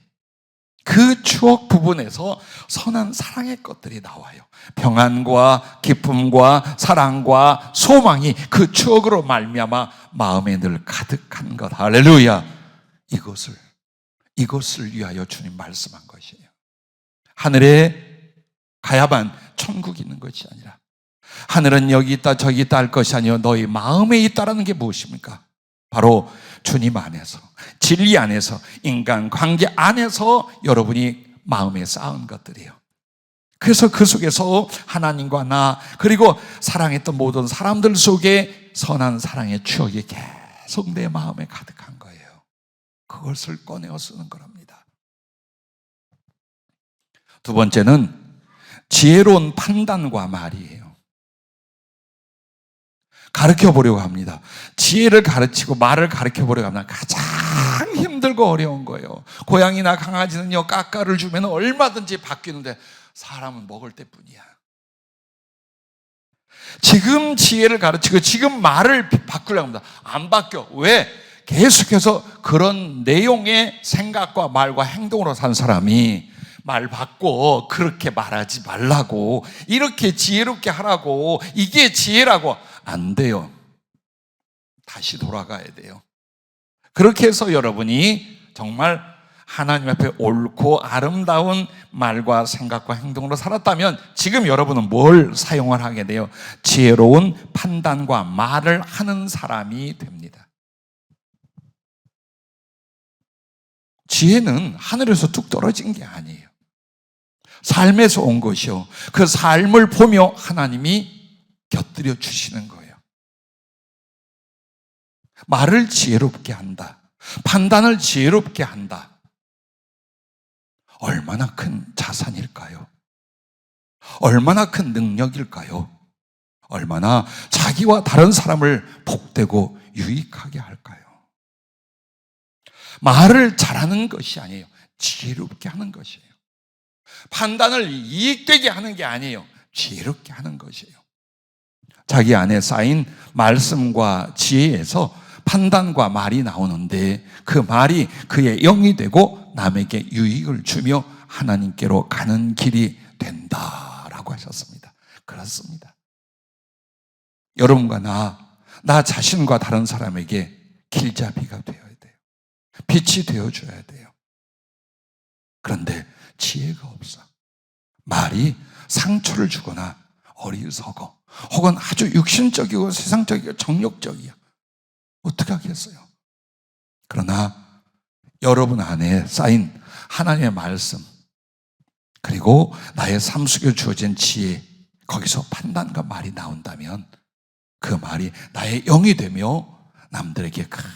[SPEAKER 1] 그 추억 부분에서 선한 사랑의 것들이 나와요. 평안과 기쁨과 사랑과 소망이 그 추억으로 말미암아 마음에 늘 가득한 것. 할렐루야. 이것을 위하여 주님 말씀한 것이에요. 하늘에 가야만 천국이 있는 것이 아니라 하늘은 여기 있다 저기 있다 할 것이 아니요 너희 마음에 있다라는 게 무엇입니까? 바로 주님 안에서, 진리 안에서, 인간관계 안에서 여러분이 마음에 쌓은 것들이에요. 그래서 그 속에서 하나님과 나, 그리고 사랑했던 모든 사람들 속에 선한 사랑의 추억이 계속 내 마음에 가득한 거예요. 그것을 꺼내어 쓰는 거랍니다. 두 번째는 지혜로운 판단과 말이에요. 가르쳐 보려고 합니다. 지혜를 가르치고 말을 가르쳐 보려고 합니다. 가장 힘들고 어려운 거예요. 고양이나 강아지는요, 까까를 주면 얼마든지 바뀌는데 사람은 먹을 때뿐이야. 지금 지혜를 가르치고 지금 말을 바꾸려고 합니다. 안 바뀌어. 왜? 계속해서 그런 내용의 생각과 말과 행동으로 산 사람이 말 바꿔, 그렇게 말하지 말라고, 이렇게 지혜롭게 하라고, 이게 지혜라고. 안 돼요. 다시 돌아가야 돼요. 그렇게 해서 여러분이 정말 하나님 앞에 옳고 아름다운 말과 생각과 행동으로 살았다면 지금 여러분은 뭘 사용을 하게 돼요? 지혜로운 판단과 말을 하는 사람이 됩니다. 지혜는 하늘에서 뚝 떨어진 게 아니에요. 삶에서 온 것이요. 그 삶을 보며 하나님이 곁들여 주시는 거예요. 말을 지혜롭게 한다. 판단을 지혜롭게 한다. 얼마나 큰 자산일까요? 얼마나 큰 능력일까요? 얼마나 자기와 다른 사람을 복되고 유익하게 할까요? 말을 잘하는 것이 아니에요. 지혜롭게 하는 것이에요. 판단을 이익되게 하는 게 아니에요. 지혜롭게 하는 것이에요. 자기 안에 쌓인 말씀과 지혜에서 판단과 말이 나오는데 그 말이 그의 영이 되고 남에게 유익을 주며 하나님께로 가는 길이 된다라고 하셨습니다. 그렇습니다. 여러분과 나 자신과 다른 사람에게 길잡이가 되어야 돼요. 빛이 되어줘야 돼요. 그런데 지혜가 없어. 말이 상처를 주거나 어리석어, 혹은 아주 육신적이고 세상적이고 정욕적이야. 어떻게 하겠어요? 그러나 여러분 안에 쌓인 하나님의 말씀, 그리고 나의 삶 속에 주어진 지혜, 거기서 판단과 말이 나온다면 그 말이 나의 영이 되며 남들에게 큰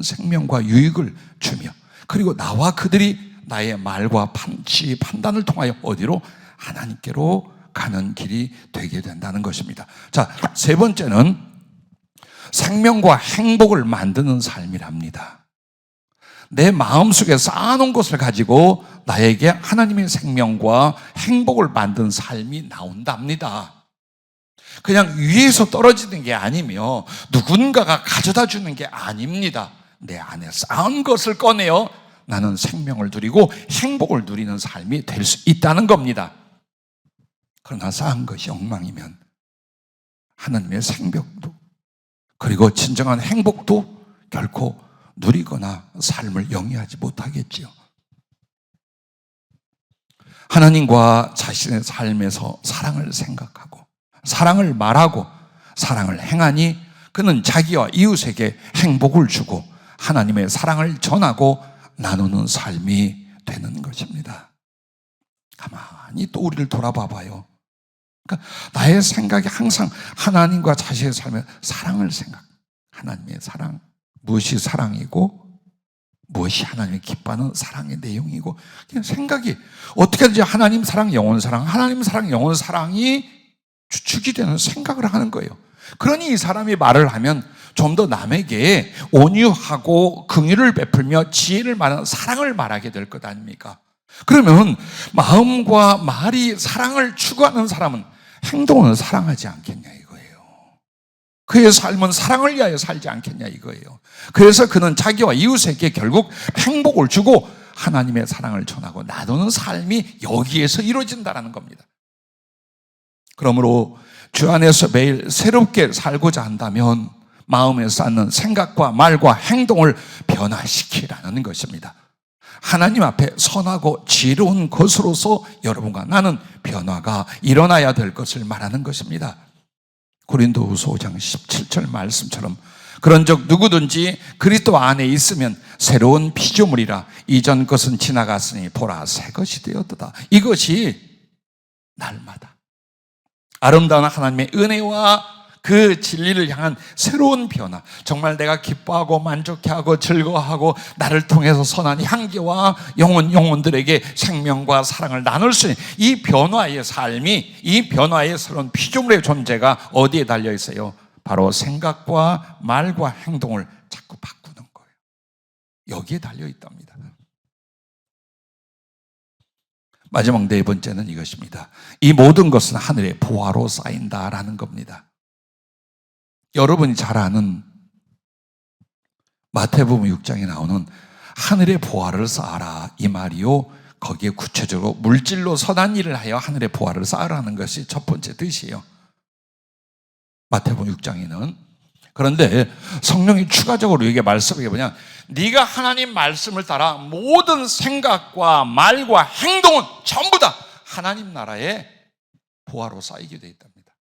[SPEAKER 1] 생명과 유익을 주며, 그리고 나와 그들이 나의 말과 판단을 통하여 어디로? 하나님께로 가는 길이 되게 된다는 것입니다. 자, 세 번째는 생명과 행복을 만드는 삶이랍니다. 내 마음속에 쌓아놓은 것을 가지고 나에게 하나님의 생명과 행복을 만든 삶이 나온답니다. 그냥 위에서 떨어지는 게 아니며 누군가가 가져다 주는 게 아닙니다. 내 안에 쌓은 것을 꺼내어 나는 생명을 누리고 행복을 누리는 삶이 될 수 있다는 겁니다. 그러나 쌓은 것이 엉망이면 하나님의 생명도 그리고 진정한 행복도 결코 누리거나 삶을 영위하지 못하겠지요. 하나님과 자신의 삶에서 사랑을 생각하고 사랑을 말하고 사랑을 행하니 그는 자기와 이웃에게 행복을 주고 하나님의 사랑을 전하고 나누는 삶이 되는 것입니다. 가만히 또 우리를 돌아봐 봐요. 그러니까 나의 생각이 항상 하나님과 자신의 삶에 사랑을 생각, 하나님의 사랑, 무엇이 사랑이고 무엇이 하나님이 기뻐하는 사랑의 내용이고, 그냥 생각이 어떻게든지 하나님 사랑, 영혼 사랑, 하나님 사랑, 영혼 사랑이 주축이 되는 생각을 하는 거예요. 그러니 이 사람이 말을 하면 좀 더 남에게 온유하고 긍휼을 베풀며 지혜를 말하는 사랑을 말하게 될 것 아닙니까? 그러면 마음과 말이 사랑을 추구하는 사람은 행동은 사랑하지 않겠냐 이거예요. 그의 삶은 사랑을 위하여 살지 않겠냐 이거예요. 그래서 그는 자기와 이웃에게 결국 행복을 주고 하나님의 사랑을 전하고 나누는 삶이 여기에서 이루어진다는 겁니다. 그러므로 주 안에서 매일 새롭게 살고자 한다면 마음에 쌓는 생각과 말과 행동을 변화시키라는 것입니다. 하나님 앞에 선하고 지혜로운 것으로서 여러분과 나는 변화가 일어나야 될 것을 말하는 것입니다. 고린도후서 5장 17절 말씀처럼 그런즉 누구든지 그리스도 안에 있으면 새로운 피조물이라 이전 것은 지나갔으니 보라 새 것이 되었도다. 이것이 날마다 아름다운 하나님의 은혜와 그 진리를 향한 새로운 변화, 정말 내가 기뻐하고 만족해하고 즐거워하고 나를 통해서 선한 향기와 영혼들에게 생명과 사랑을 나눌 수 있는 이 변화의 삶이, 이 변화의 새로운 피조물의 존재가 어디에 달려 있어요? 바로 생각과 말과 행동을 자꾸 바꾸는 거예요. 여기에 달려 있답니다. 마지막 네 번째는 이것입니다. 이 모든 것은 하늘의 보화로 쌓인다라는 겁니다. 여러분이 잘 아는 마태복음 6장에 나오는 하늘의 보화를 쌓아라 이 말이요, 거기에 구체적으로 물질로 선한 일을 하여 하늘의 보화를 쌓으라는 것이 첫 번째 뜻이에요. 마태복음 6장에는. 그런데 성령이 추가적으로 이게 말씀이 뭐냐, 네가 하나님 말씀을 따라 모든 생각과 말과 행동은 전부 다 하나님 나라의 보화로 쌓이게 되어 있답니다.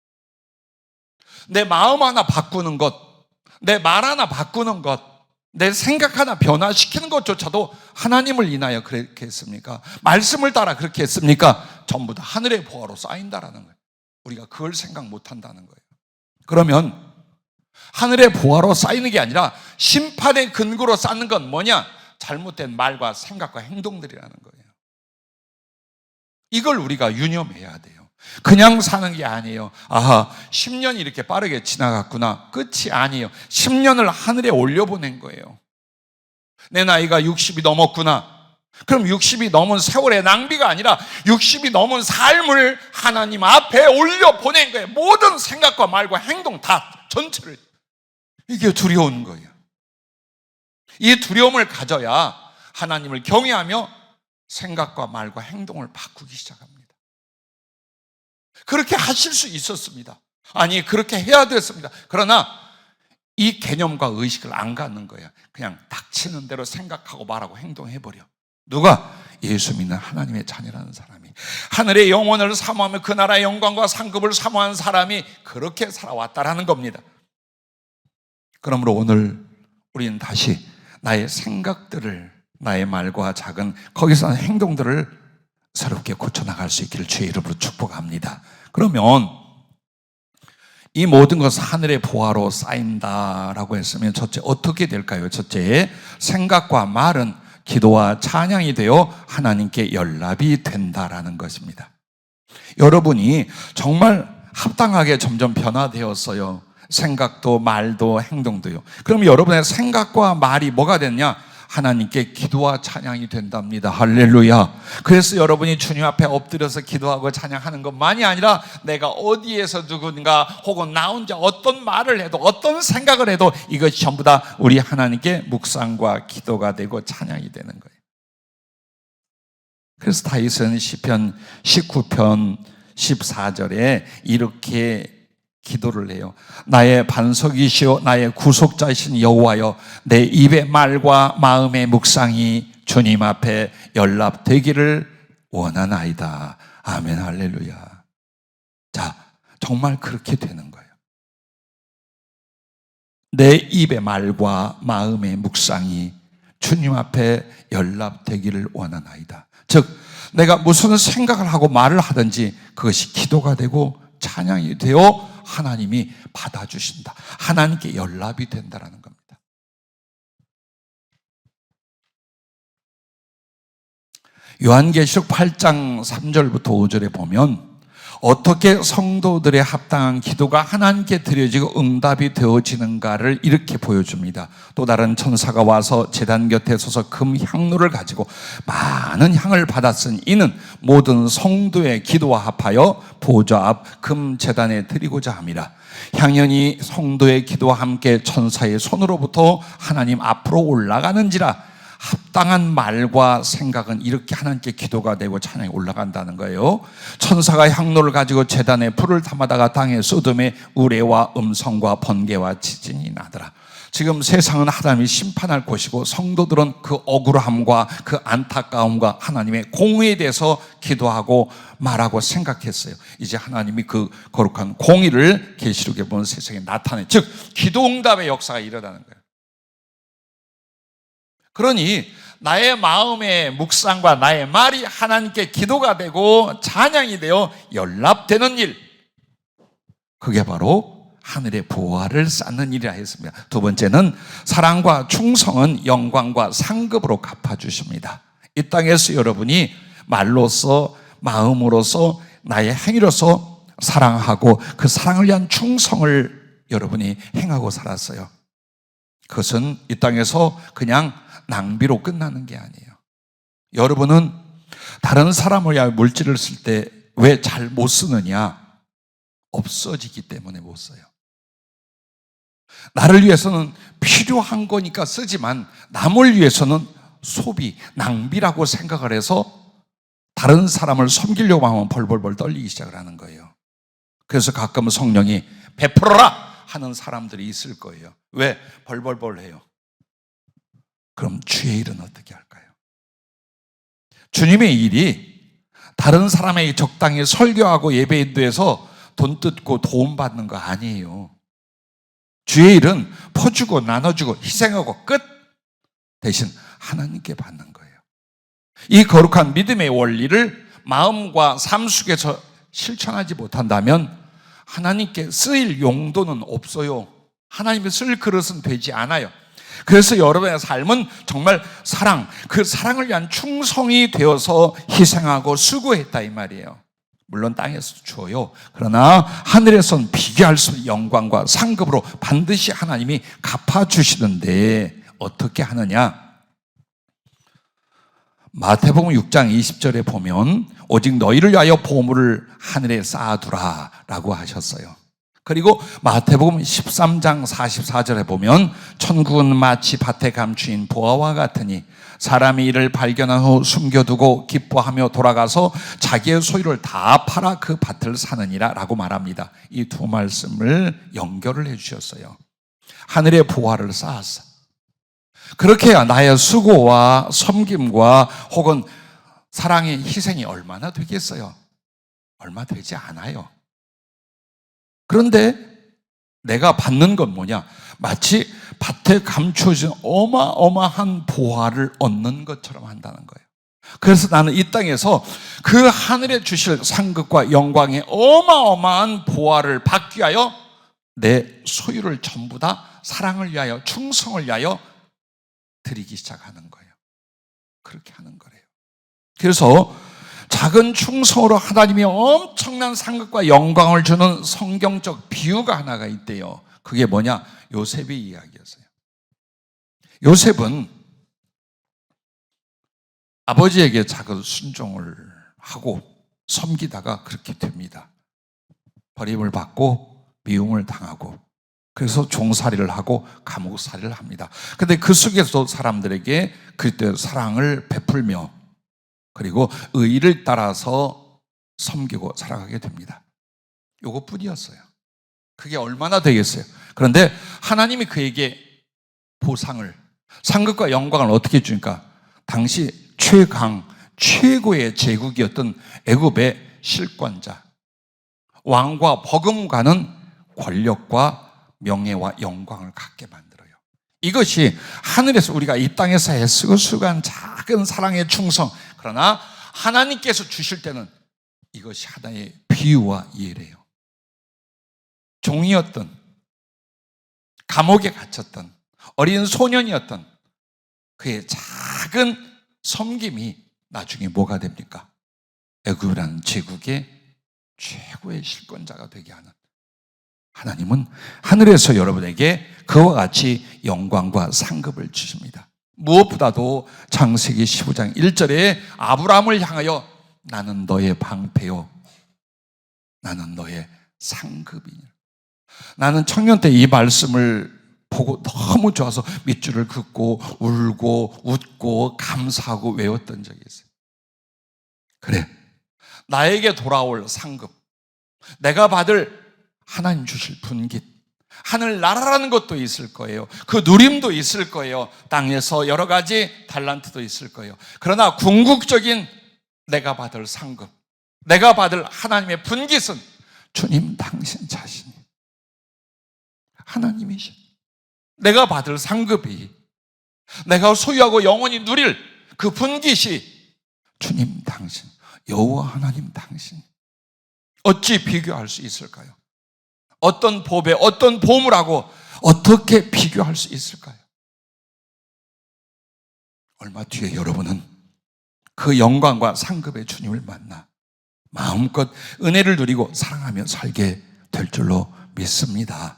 [SPEAKER 1] 내 마음 하나 바꾸는 것, 내 말 하나 바꾸는 것, 내 생각 하나 변화시키는 것조차도 하나님을 인하여 그렇게 했습니까? 말씀을 따라 그렇게 했습니까? 전부 다 하늘의 보화로 쌓인다라는 거예요. 우리가 그걸 생각 못한다는 거예요. 그러면 하늘의 보화로 쌓이는 게 아니라 심판의 근거로 쌓는 건 뭐냐? 잘못된 말과 생각과 행동들이라는 거예요. 이걸 우리가 유념해야 돼요. 그냥 사는 게 아니에요. 아하, 10년이 이렇게 빠르게 지나갔구나. 끝이 아니에요. 10년을 하늘에 올려보낸 거예요. 내 나이가 60이 넘었구나. 그럼 60이 넘은 세월의 낭비가 아니라 60이 넘은 삶을 하나님 앞에 올려보낸 거예요. 모든 생각과 말과 행동 다 전체를. 이게 두려운 거예요. 이 두려움을 가져야 하나님을 경외하며 생각과 말과 행동을 바꾸기 시작합니다. 그렇게 하실 수 있었습니다. 아니, 그렇게 해야 됐습니다. 그러나 이 개념과 의식을 안 갖는 거예요. 그냥 닥치는 대로 생각하고 말하고 행동해버려. 누가? 예수 믿는 하나님의 자녀라는 사람이, 하늘의 영원을 사모하며 그 나라의 영광과 상급을 사모한 사람이 그렇게 살아왔다라는 겁니다. 그러므로 오늘 우리는 다시 나의 생각들을, 나의 말과 작은 거기서 하는 행동들을 새롭게 고쳐나갈 수 있기를 주의 이름으로 축복합니다. 그러면 이 모든 것은 하늘의 보화로 쌓인다라고 했으면 첫째 어떻게 될까요? 첫째, 생각과 말은 기도와 찬양이 되어 하나님께 연락이 된다라는 것입니다. 여러분이 정말 합당하게 점점 변화되었어요. 생각도 말도 행동도요. 그럼 여러분의 생각과 말이 뭐가 됐냐? 하나님께 기도와 찬양이 된답니다. 할렐루야. 그래서 여러분이 주님 앞에 엎드려서 기도하고 찬양하는 것만이 아니라 내가 어디에서 누군가 혹은 나 혼자 어떤 말을 해도 어떤 생각을 해도 이것이 전부 다 우리 하나님께 묵상과 기도가 되고 찬양이 되는 거예요. 그래서 다윗은 시편 19편 14절에 이렇게 기도를 해요. 나의 반석이시오 나의 구속자이신 여호와여, 내 입의 말과 마음의 묵상이 주님 앞에 연락되기를 원하나이다. 아멘. 할렐루야. 자, 정말 그렇게 되는 거예요. 내 입의 말과 마음의 묵상이 주님 앞에 연락되기를 원하나이다. 즉 내가 무슨 생각을 하고 말을 하든지 그것이 기도가 되고 찬양이 되어 하나님이 받아주신다. 하나님께 연락이 된다는 겁니다. 요한계시록 8장 3절부터 5절에 보면 어떻게 성도들의 합당한 기도가 하나님께 드려지고 응답이 되어지는가를 이렇게 보여줍니다. 또 다른 천사가 와서 제단 곁에 서서 금 향로를 가지고 많은 향을 받았으니 이는 모든 성도의 기도와 합하여 보좌 앞 금 제단에 드리고자 함이라. 향연이 성도의 기도와 함께 천사의 손으로부터 하나님 앞으로 올라가는지라. 합당한 말과 생각은 이렇게 하나님께 기도가 되고 찬양이 올라간다는 거예요. 천사가 향로를 가지고 제단에 불을 담아다가 땅에 쏟음에 우레와 음성과 번개와 지진이 나더라. 지금 세상은 하나님이 심판할 곳이고 성도들은 그 억울함과 그 안타까움과 하나님의 공의에 대해서 기도하고 말하고 생각했어요. 이제 하나님이 그 거룩한 공의를 계시록에 보면 세상에 나타내, 즉 기도응답의 역사가 일어나는 거예요. 그러니 나의 마음의 묵상과 나의 말이 하나님께 기도가 되고 찬양이 되어 연락되는 일, 그게 바로 하늘의 보화를 쌓는 일이라 했습니다. 두 번째는 사랑과 충성은 영광과 상급으로 갚아주십니다. 이 땅에서 여러분이 말로서 마음으로서 나의 행위로서 사랑하고 그 사랑을 위한 충성을 여러분이 행하고 살았어요. 그것은 이 땅에서 그냥 낭비로 끝나는 게 아니에요. 여러분은 다른 사람을 위하여 물질을 쓸 때 왜 잘 못 쓰느냐? 없어지기 때문에 못 써요. 나를 위해서는 필요한 거니까 쓰지만 남을 위해서는 소비, 낭비라고 생각을 해서 다른 사람을 섬기려고 하면 벌벌벌 떨리기 시작을 하는 거예요. 그래서 가끔 성령이 베풀어라 하는 사람들이 있을 거예요. 왜? 벌벌벌 해요. 그럼 주의 일은 어떻게 할까요? 주님의 일이 다른 사람에게 적당히 설교하고 예배 인도해서 돈 뜯고 도움 받는 거 아니에요. 주의 일은 퍼주고 나눠주고 희생하고 끝. 대신 하나님께 받는 거예요. 이 거룩한 믿음의 원리를 마음과 삶 속에서 실천하지 못한다면 하나님께 쓰일 용도는 없어요. 하나님이 쓸 그릇은 되지 않아요. 그래서 여러분의 삶은 정말 사랑, 그 사랑을 위한 충성이 되어서 희생하고 수고했다 이 말이에요. 물론 땅에서도 줘요. 그러나 하늘에서는 비교할 수 없는 영광과 상급으로 반드시 하나님이 갚아주시는데 어떻게 하느냐? 마태복음 6장 20절에 보면 오직 너희를 위하여 보물을 하늘에 쌓아두라 라고 하셨어요. 그리고 마태복음 13장 44절에 보면 천국은 마치 밭에 감추인 보화와 같으니 사람이 이를 발견한 후 숨겨두고 기뻐하며 돌아가서 자기의 소유를 다 팔아 그 밭을 사느니라 라고 말합니다. 이 두 말씀을 연결을 해 주셨어요. 하늘의 보화를 쌓았어. 그렇게 해야 나의 수고와 섬김과 혹은 사랑의 희생이 얼마나 되겠어요? 얼마 되지 않아요. 그런데 내가 받는 건 뭐냐? 마치 밭에 감춰진 어마어마한 보화를 얻는 것처럼 한다는 거예요. 그래서 나는 이 땅에서 그 하늘에 주실 상급과 영광의 어마어마한 보화를 받기 위하여 내 소유를 전부 다 사랑을 위하여 충성을 위하여 드리기 시작하는 거예요. 그렇게 하는 거래요. 그래서 작은 충성으로 하나님이 엄청난 상급과 영광을 주는 성경적 비유가 하나가 있대요. 그게 뭐냐? 요셉의 이야기였어요. 요셉은 아버지에게 작은 순종을 하고 섬기다가 그렇게 됩니다. 버림을 받고 미움을 당하고 그래서 종살이를 하고 감옥살이를 합니다. 그런데 그 속에서 사람들에게 그때 사랑을 베풀며 그리고 의의를 따라서 섬기고 살아가게 됩니다. 요것뿐이었어요. 그게 얼마나 되겠어요. 그런데 하나님이 그에게 보상을, 상급과 영광을 어떻게 주니까 당시 최고의 제국이었던 애굽의 실권자, 왕과 버금가는 권력과 명예와 영광을 갖게 만들어요. 이것이 하늘에서 우리가 이 땅에서 애쓰고 수고한 작은 사랑의 충성, 그러나 하나님께서 주실 때는 이것이 하나의 비유와 예래요. 종이었던, 감옥에 갇혔던 어린 소년이었던 그의 작은 섬김이 나중에 뭐가 됩니까? 애굽이라는 제국의 최고의 실권자가 되게 하는, 하나님은 하늘에서 여러분에게 그와 같이 영광과 상급을 주십니다. 무엇보다도 창세기 15장 1절에 아브라함을 향하여 나는 너의 방패요, 나는 너의 상급이니. 나는 청년 때 이 말씀을 보고 너무 좋아서 밑줄을 긋고 울고 웃고 감사하고 외웠던 적이 있어요. 그래, 나에게 돌아올 상급, 내가 받을 하나님 주실 분깃, 하늘나라라는 것도 있을 거예요. 그 누림도 있을 거예요. 땅에서 여러 가지 달란트도 있을 거예요. 그러나 궁극적인 내가 받을 상급, 내가 받을 하나님의 분깃은 주님 당신 자신이 하나님이신, 내가 받을 상급이, 내가 소유하고 영원히 누릴 그 분깃이 주님 당신, 여호와 하나님 당신. 어찌 비교할 수 있을까요? 어떤 보배, 어떤 보물하고 어떻게 비교할 수 있을까요? 얼마 뒤에 여러분은 그 영광과 상급의 주님을 만나 마음껏 은혜를 누리고 사랑하며 살게 될 줄로 믿습니다.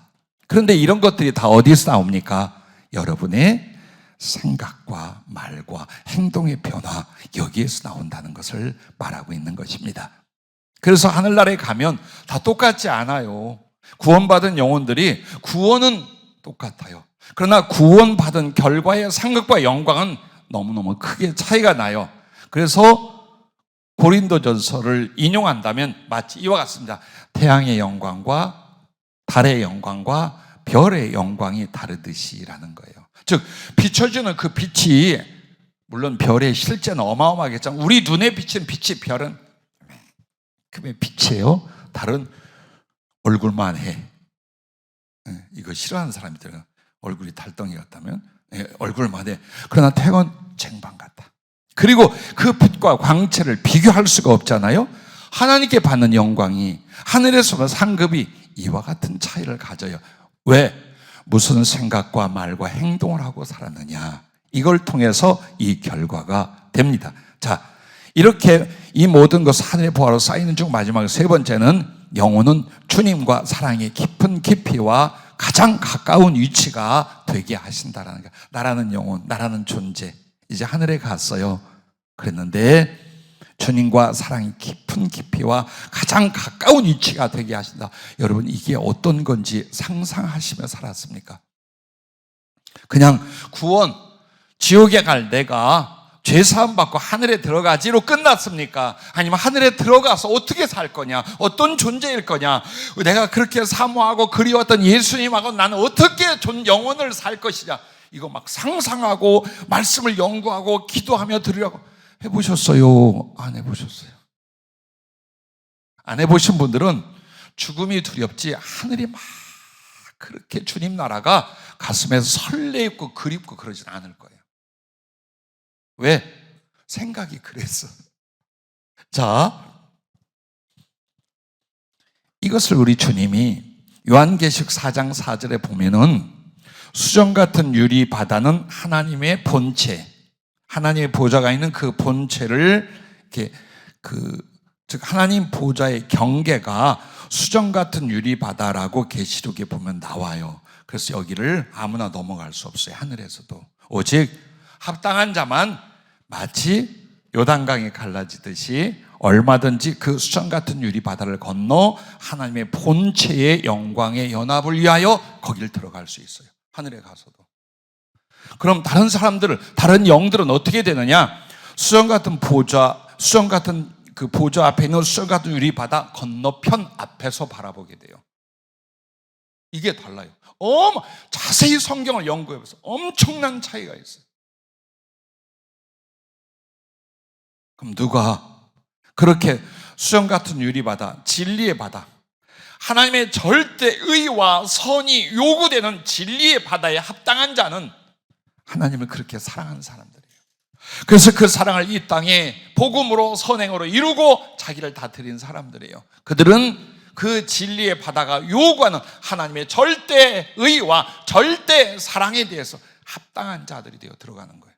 [SPEAKER 1] 그런데 이런 것들이 다 어디서 나옵니까? 여러분의 생각과 말과 행동의 변화, 여기에서 나온다는 것을 말하고 있는 것입니다. 그래서 하늘나라에 가면 다 똑같지 않아요. 구원받은 영혼들이 구원은 똑같아요. 그러나 구원받은 결과의 상급과 영광은 너무너무 크게 차이가 나요. 그래서 고린도전서를 인용한다면 마치 이와 같습니다. 태양의 영광과 달의 영광과 별의 영광이 다르듯이라는 거예요. 즉 비춰주는 그 빛이, 물론 별의 실제는 어마어마하겠지만 우리 눈에 비치는 빛이, 별은 그게 빛이에요. 달은 얼굴만 해. 이거 싫어하는 사람들은 얼굴이 달덩이 같다면 얼굴만 해. 그러나 태양은 쟁반 같다. 그리고 그 빛과 광채를 비교할 수가 없잖아요. 하나님께 받는 영광이, 하늘에서 상급이 이와 같은 차이를 가져요. 왜? 무슨 생각과 말과 행동을 하고 살았느냐, 이걸 통해서 이 결과가 됩니다. 자, 이렇게 이 모든 것 하늘의 보화로 쌓이는 중 마지막 세 번째는 영혼은 주님과 사랑의 깊은 깊이와 가장 가까운 위치가 되게 하신다라는 거예요. 나라는 영혼, 나라는 존재, 이제 하늘에 갔어요. 그랬는데 주님과 사랑이 깊은 깊이와 가장 가까운 위치가 되게 하신다. 여러분, 이게 어떤 건지 상상하시며 살았습니까? 그냥 구원, 지옥에 갈 내가 죄사함 받고 하늘에 들어가지로 끝났습니까? 아니면 하늘에 들어가서 어떻게 살 거냐, 어떤 존재일 거냐, 내가 그렇게 사모하고 그리웠던 예수님하고 나는 어떻게 영혼을 살 것이냐, 이거 막 상상하고 말씀을 연구하고 기도하며 들으려고 해보셨어요? 안 해보셨어요? 안 해보신 분들은 죽음이 두렵지 하늘이 막 그렇게 주님 나라가 가슴에 설레있고 그립고 그러진 않을 거예요. 왜? 생각이 그랬어. 자, 이것을 우리 주님이 요한계시록 4장 4절에 보면은 수정 같은 유리 바다는 하나님의 본체, 하나님의 보좌가 있는 그 본체를 이렇게 즉 하나님 보좌의 경계가 수정 같은 유리 바다라고 계시록에 보면 나와요. 그래서 여기를 아무나 넘어갈 수 없어요. 하늘에서도 오직 합당한 자만 마치 요단강이 갈라지듯이 얼마든지 그 수정 같은 유리 바다를 건너 하나님의 본체의 영광의 연합을 위하여 거길 들어갈 수 있어요. 하늘에 가서도. 그럼 다른 사람들을, 다른 영들은 어떻게 되느냐? 수정 같은 그 보좌 앞에 있는 수정 같은 유리 바다 건너편 앞에서 바라보게 돼요. 이게 달라요. 자세히 성경을 연구해봐서 엄청난 차이가 있어요. 그럼 누가 그렇게 수정 같은 유리 바다, 진리의 바다, 하나님의 절대의와 선이 요구되는 진리의 바다에 합당한 자는 하나님을 그렇게 사랑하는 사람들이에요. 그래서 그 사랑을 이 땅에 복음으로 선행으로 이루고 자기를 다 드린 사람들이에요. 그들은 그 진리의 바다가 요구하는 하나님의 절대의와 절대 사랑에 대해서 합당한 자들이 되어 들어가는 거예요.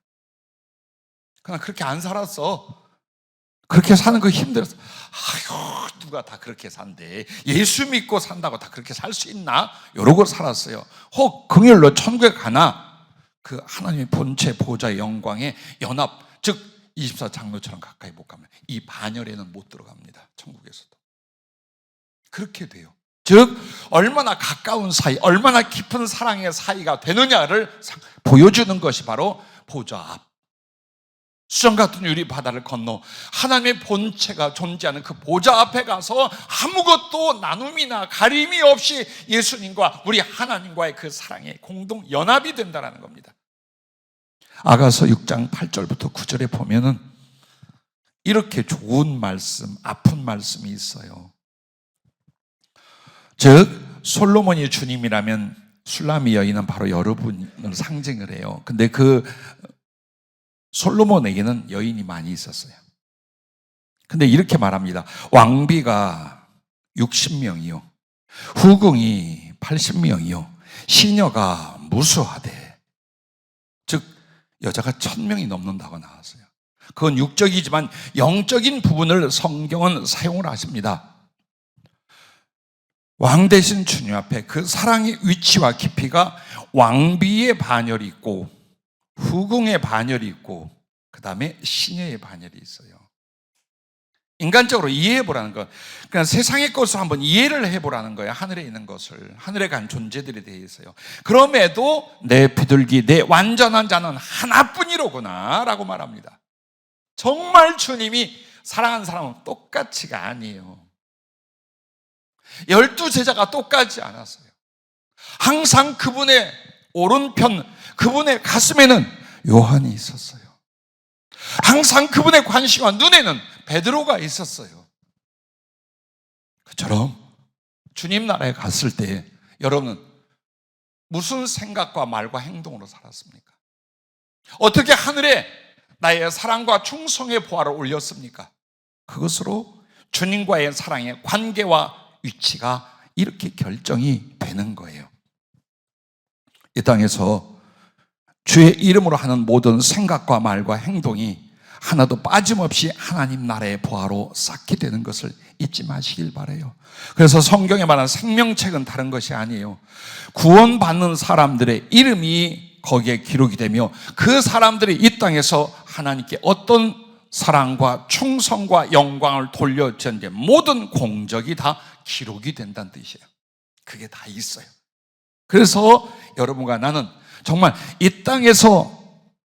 [SPEAKER 1] 그러나 그렇게 안 살았어. 그렇게 사는 거 힘들었어. 아유, 누가 다 그렇게 산대. 예수 믿고 산다고 다 그렇게 살 수 있나? 이러고 살았어요. 혹 긍휼로 천국에 가나 그 하나님의 본체 보좌의 영광의 연합, 즉 24장로처럼 가까이 못 가면 이 반열에는 못 들어갑니다. 천국에서도. 그렇게 돼요. 즉 얼마나 가까운 사이, 얼마나 깊은 사랑의 사이가 되느냐를 보여주는 것이 바로 보좌 앞, 수정 같은 유리 바다를 건너 하나님의 본체가 존재하는 그 보좌 앞에 가서 아무것도 나눔이나 가림이 없이 예수님과 우리 하나님과의 그 사랑의 공동 연합이 된다는 겁니다. 아가서 6장 8절부터 9절에 보면은 이렇게 좋은 말씀, 아픈 말씀이 있어요. 즉 솔로몬이 주님이라면 술라미 여인은 바로 여러분을 상징을 해요. 근데 그 솔로몬에게는 여인이 많이 있었어요. 근데 이렇게 말합니다. 왕비가 60명이요, 후궁이 80명이요, 시녀가 무수하되, 즉 여자가 1000명이 넘는다고 나왔어요. 그건 육적이지만 영적인 부분을 성경은 사용을 하십니다. 왕 대신 주님 앞에 그 사랑의 위치와 깊이가 왕비의 반열이 있고 후궁의 반열이 있고 그 다음에 시녀의 반열이 있어요. 인간적으로 이해해보라는 것, 그냥 세상의 것을 한번 이해를 해보라는 거예요. 하늘에 있는 것을, 하늘에 간 존재들에 대해서요. 그럼에도 내 비둘기, 내 완전한 자는 하나뿐이로구나 라고 말합니다. 정말 주님이 사랑하는 사람은 똑같이가 아니에요. 12제자가 똑같지 않았어요. 항상 그분의 오른편, 그분의 가슴에는 요한이 있었어요. 항상 그분의 관심과 눈에는 베드로가 있었어요. 그처럼 주님 나라에 갔을 때 여러분은 무슨 생각과 말과 행동으로 살았습니까? 어떻게 하늘에 나의 사랑과 충성의 보화를 올렸습니까? 그것으로 주님과의 사랑의 관계와 위치가 이렇게 결정이 되는 거예요. 이 땅에서 주의 이름으로 하는 모든 생각과 말과 행동이 하나도 빠짐없이 하나님 나라의 보화로 쌓게 되는 것을 잊지 마시길 바라요. 그래서 성경에 말하는 생명책은 다른 것이 아니에요. 구원받는 사람들의 이름이 거기에 기록이 되며 그 사람들이 이 땅에서 하나님께 어떤 사랑과 충성과 영광을 돌려주는데 모든 공적이 다 기록이 된다는 뜻이에요. 그게 다 있어요. 그래서 여러분과 나는 정말 이 땅에서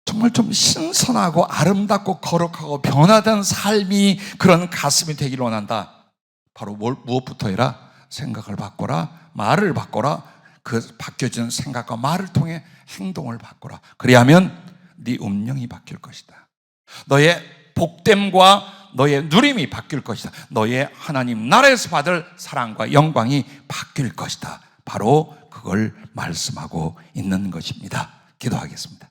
[SPEAKER 1] 정말 좀 신선하고 아름답고 거룩하고 변화된 삶이 그런 가슴이 되기를 원한다. 바로 무엇부터 해라? 생각을 바꿔라, 말을 바꿔라. 그 바뀌어지는 생각과 말을 통해 행동을 바꿔라. 그리하면 네 운명이 바뀔 것이다. 너의 복됨과 너의 누림이 바뀔 것이다. 너의 하나님 나라에서 받을 사랑과 영광이 바뀔 것이다. 바로 그걸 말씀하고 있는 것입니다. 기도하겠습니다.